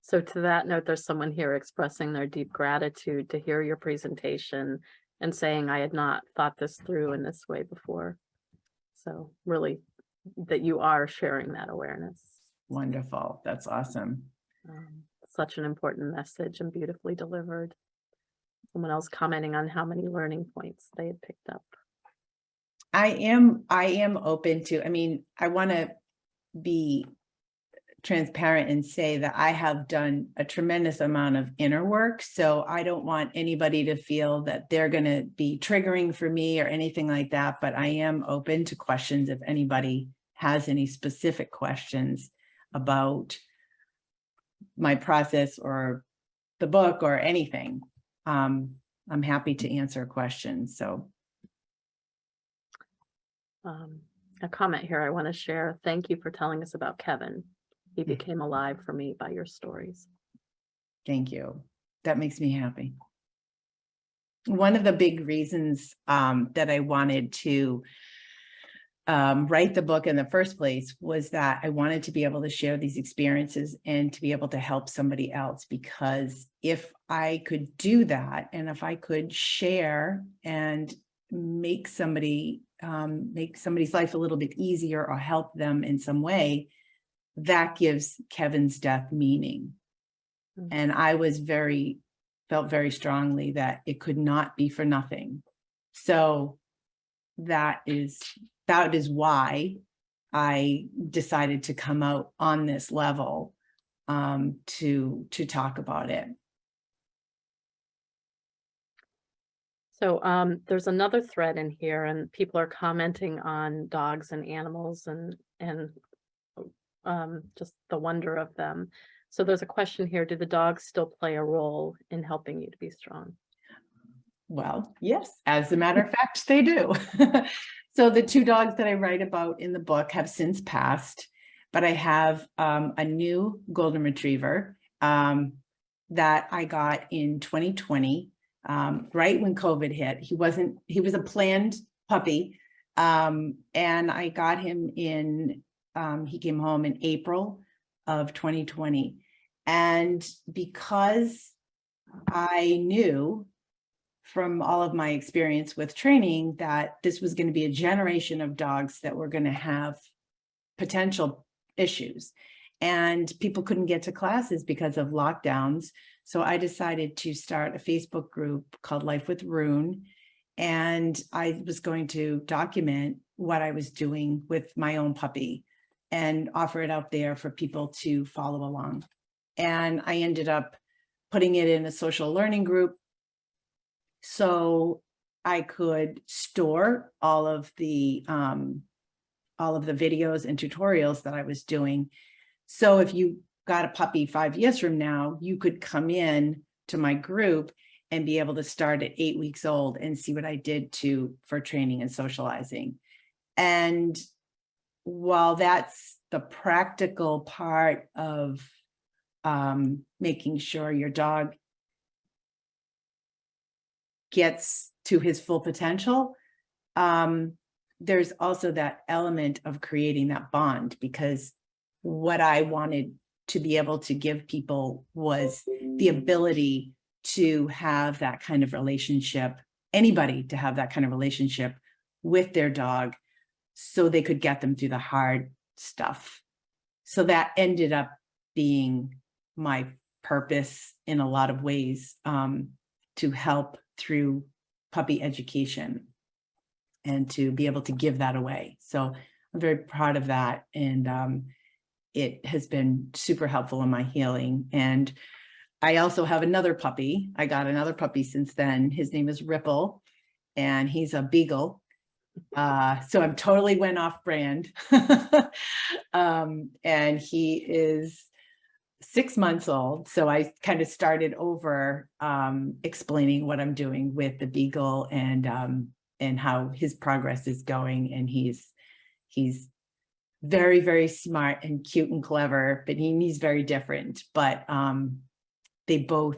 So to that note, there's someone here expressing their deep gratitude to hear your presentation and saying, I had not thought this through in this way before. So really that you are sharing that awareness. Wonderful. That's awesome. Such an important message and beautifully delivered. Someone else commenting on how many learning points they had picked up. I am open to, I mean, I want to be transparent and say that I have done a tremendous amount of inner work. So I don't want anybody to feel that they're going to be triggering for me or anything like that. But I am open to questions if anybody has any specific questions about my process or the book or anything. I'm happy to answer questions. So. A comment here I want to share. Thank you for telling us about Kevin. He became alive for me by your stories. Thank you. That makes me happy. One of the big reasons that I wanted to write the book in the first place was that I wanted to be able to share these experiences and to be able to help somebody else, because if I could do that, and if I could share and make somebody's life a little bit easier or help them in some way, that gives Kevin's death meaning. And I felt very strongly that it could not be for nothing. So that is why I decided to come out on this level to talk about it. So there's another thread in here, and people are commenting on dogs and animals and just the wonder of them. So there's a question here: do the dogs still play a role in helping you to be strong? Well, yes, as a matter of fact, they do. So the 2 dogs that I write about in the book have since passed, but I have a new golden retriever that I got in 2020, right when COVID hit. He was a planned puppy. And I got him he came home in April of 2020. And because I knew from all of my experience with training that this was going to be a generation of dogs that were going to have potential issues, and people couldn't get to classes because of lockdowns. So I decided to start a Facebook group called Life with Rune. And I was going to document what I was doing with my own puppy and offer it out there for people to follow along. And I ended up putting it in a social learning group so I could store all of the videos and tutorials that I was doing. So if you got a puppy 5 years from now, you could come in to my group and be able to start at 8 weeks old and see what I did for training and socializing. And while that's the practical part of making sure your dog gets to his full potential, there's also that element of creating that bond, because what I wanted to be able to give people was the ability to have that kind of relationship, anybody to have that kind of relationship with their dog, so they could get them through the hard stuff. So that ended up being my purpose in a lot of ways, to help through puppy education and to be able to give that away. So I'm very proud of that. And it has been super helpful in my healing. And I also have another puppy. I got another puppy since then. His name is Ripple, and he's a beagle. So I'm totally went off brand. And he is 6 months old. So I kind of started over explaining what I'm doing with the beagle and how his progress is going. And he's very, very smart and cute and clever, but he's very different. But they both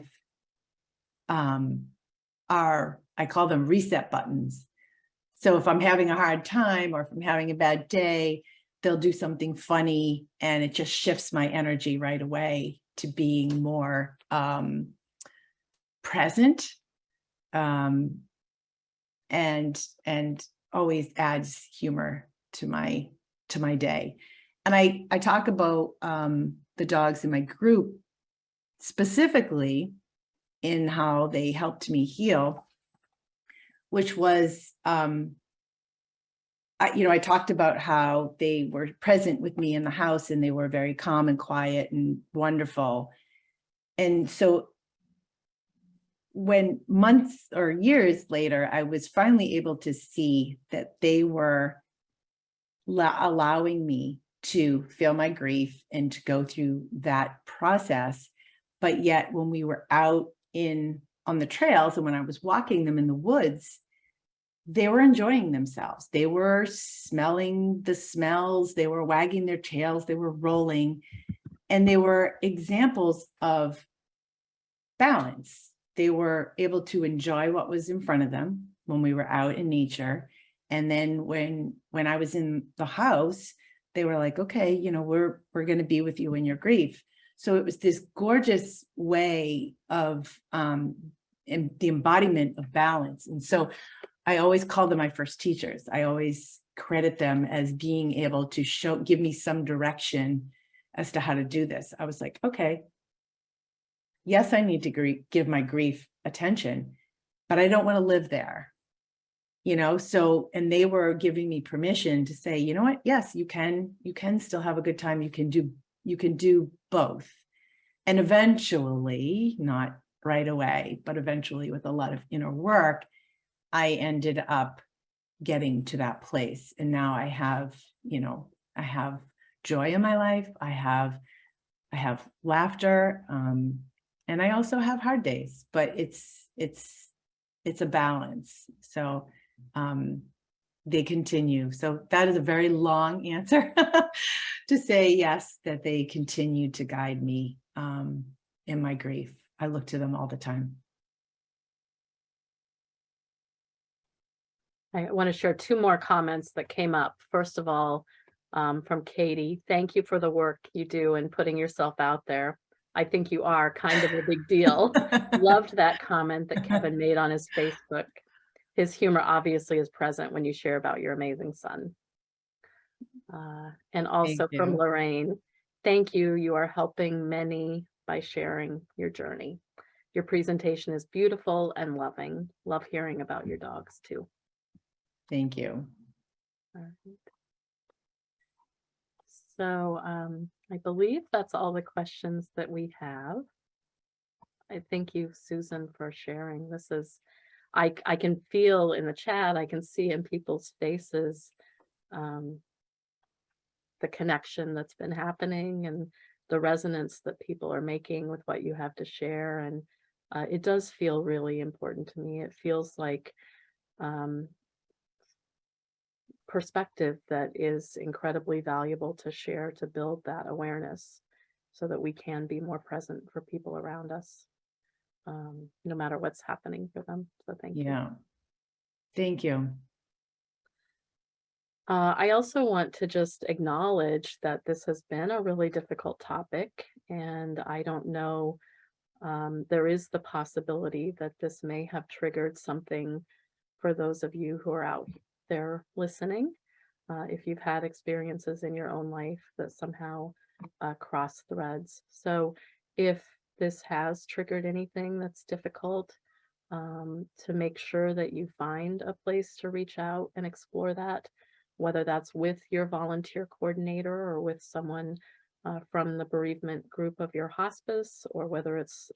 are, I call them reset buttons. So if I'm having a hard time or if I'm having a bad day, they'll do something funny and it just shifts my energy right away to being more present, and always adds humor to my day. And I talk about the dogs in my group specifically in how they helped me heal, which was I talked about how they were present with me in the house and they were very calm and quiet and wonderful. And so when months or years later, I was finally able to see that they were allowing me to feel my grief and to go through that process. But yet when we were out on the trails and when I was walking them in the woods, they were enjoying themselves. They were smelling the smells, they were wagging their tails, they were rolling, and they were examples of balance. They were able to enjoy what was in front of them when we were out in nature. And then when I was in the house, they were like, okay, we're going to be with you in your grief. So it was this gorgeous way of the embodiment of balance. And so I always call them my first teachers. I always credit them as being able to give me some direction as to how to do this. I was like, okay, yes, I need to give my grief attention, but I don't want to live there. So, and they were giving me permission to say, you know what? Yes, you can still have a good time. You can do both. And eventually, not right away, but eventually with a lot of inner work, I ended up getting to that place. And now I have joy in my life. I have laughter. And I also have hard days, but it's a balance. So they continue. So that is a very long answer to say yes, that they continue to guide me in my grief. I look to them all the time. I want to share two more comments that came up. First of all, from Katie, thank you for the work you do and putting yourself out there. I think you are kind of a big deal. Loved that comment that Kevin made on his Facebook. His humor obviously is present when you share about your amazing son. And also from Lorraine, thank you. You are helping many by sharing your journey. Your presentation is beautiful and loving. Love hearing about your dogs too. Thank you. All right. So I believe that's all the questions that we have. I thank you, Susan, for sharing. This is, I can feel in the chat, I can see in people's faces the connection that's been happening and the resonance that people are making with what you have to share. And it does feel really important to me. It feels like perspective that is incredibly valuable to share, to build that awareness so that we can be more present for people around us, no matter what's happening for them. So thank you. Yeah. Thank you. I also want to just acknowledge that this has been a really difficult topic, and I don't know, there is the possibility that this may have triggered something for those of you who are out there listening. If you've had experiences in your own life that somehow cross threads. So if this has triggered anything that's difficult, to make sure that you find a place to reach out and explore that, whether that's with your volunteer coordinator or with someone from the bereavement group of your hospice, or whether it's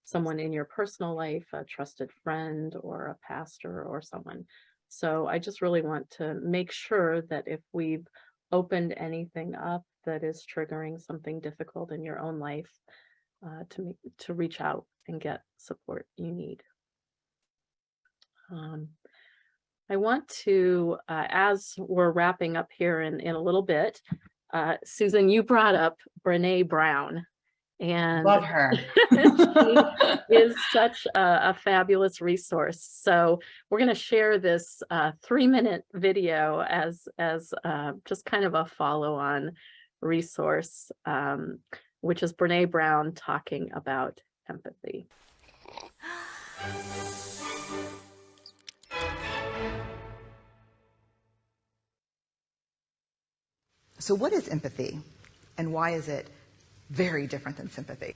someone in your personal life, a trusted friend or a pastor or someone. So I just really want to make sure that if we've opened anything up that is triggering something difficult in your own life, to reach out and get support you need. I want to, as we're wrapping up here in a little bit, Susan, you brought up Brene Brown. And love her. She is such a fabulous resource. So we're going to share this 3-minute video as just kind of a follow-on resource, which is Brene Brown talking about empathy. So what is empathy, and why is it very different than sympathy?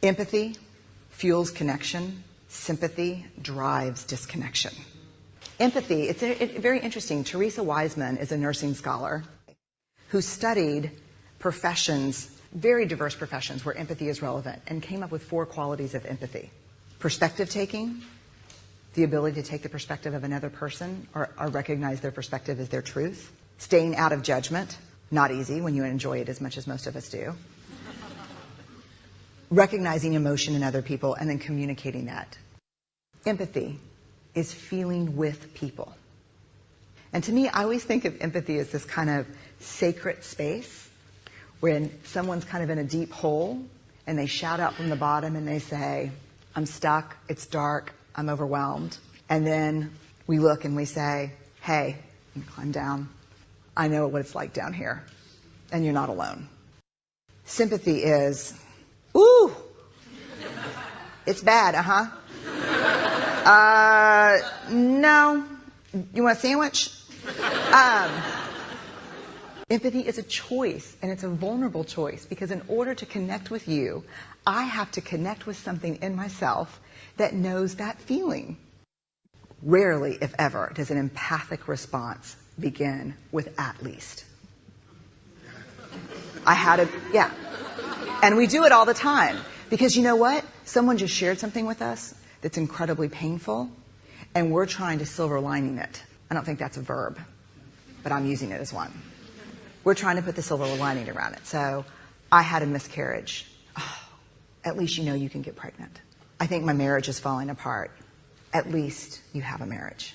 Empathy fuels connection. Sympathy drives disconnection. Empathy, it's very interesting. Teresa Wiseman is a nursing scholar who studied professions, very diverse professions where empathy is relevant, and came up with 4 qualities of empathy. Perspective taking, the ability to take the perspective of another person or recognize their perspective as their truth. Staying out of judgment, not easy when you enjoy it as much as most of us do. Recognizing emotion in other people and then communicating that. Empathy is feeling with people. And to me, I always think of empathy as this kind of sacred space when someone's kind of in a deep hole and they shout out from the bottom and they say, I'm stuck, it's dark, I'm overwhelmed. And then we look and we say, hey, you climb down. I know what it's like down here, and you're not alone. Sympathy is, ooh, it's bad, no, you want a sandwich? Empathy is a choice, and it's a vulnerable choice, because in order to connect with you, I have to connect with something in myself that knows that feeling. Rarely, if ever, does an empathic response begin with at least. Yeah. And we do it all the time. Because you know what? Someone just shared something with us that's incredibly painful, and we're trying to silver lining it. I don't think that's a verb, but I'm using it as one. We're trying to put the silver lining around it. So, I had a miscarriage. Oh, at least you know you can get pregnant. I think my marriage is falling apart. At least you have a marriage.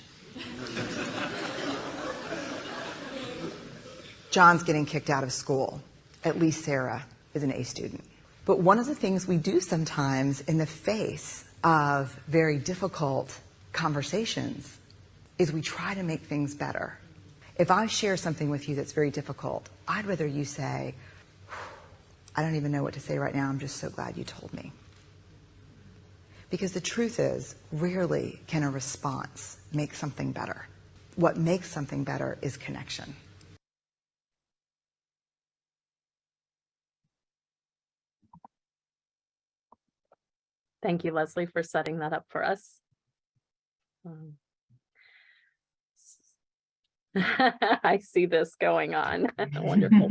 John's getting kicked out of school. At least Sarah is an A student. But one of the things we do sometimes in the face of very difficult conversations is we try to make things better. If I share something with you that's very difficult, I'd rather you say, I don't even know what to say right now, I'm just so glad you told me. Because the truth is, rarely can a response make something better. What makes something better is connection. Thank you, Leslie, for setting that up for us. I see this going on. Wonderful.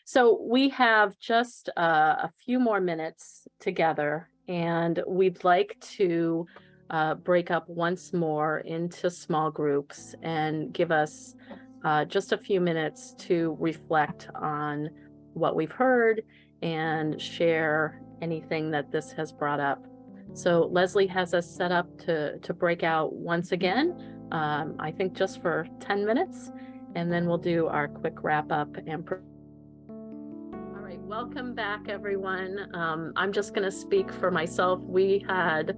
So we have just a few more minutes together, and we'd like to break up once more into small groups and give us just a few minutes to reflect on what we've heard and share anything that this has brought up. So Leslie has us set up to break out once again, I think just for 10 minutes, and then we'll do our quick wrap up. All right, welcome back, everyone. I'm just going to speak for myself. We had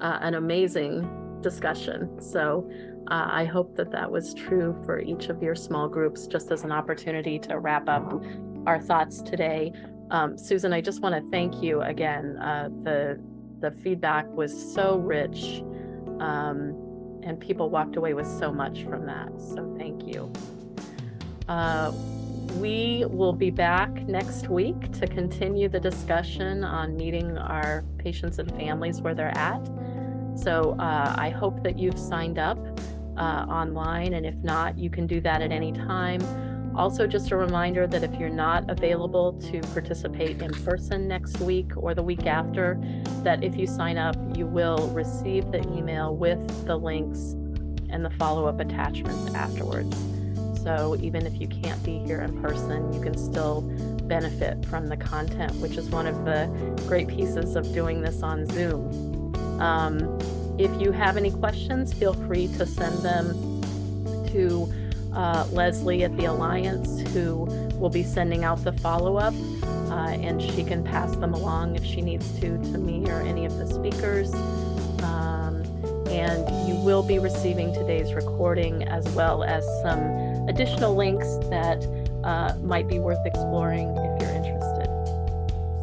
an amazing discussion. So I hope that that was true for each of your small groups, just as an opportunity to wrap up our thoughts today. Susan, I just want to thank you again. The feedback was so rich, and people walked away with so much from that. So thank you. We will be back next week to continue the discussion on meeting our patients and families where they're at. So I hope that you've signed up online, and if not, you can do that at any time. Also, just a reminder that if you're not available to participate in person next week or the week after, that if you sign up, you will receive the email with the links and the follow-up attachments afterwards. So even if you can't be here in person, you can still benefit from the content, which is one of the great pieces of doing this on Zoom. If you have any questions, feel free to send them to Leslie at the Alliance, who will be sending out the follow-up, and she can pass them along if she needs to me or any of the speakers. And you will be receiving today's recording, as well as some additional links that might be worth exploring if you're interested.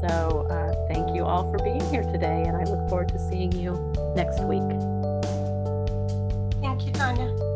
So thank you all for being here today, and I look forward to seeing you next week. Thank you, Tanya.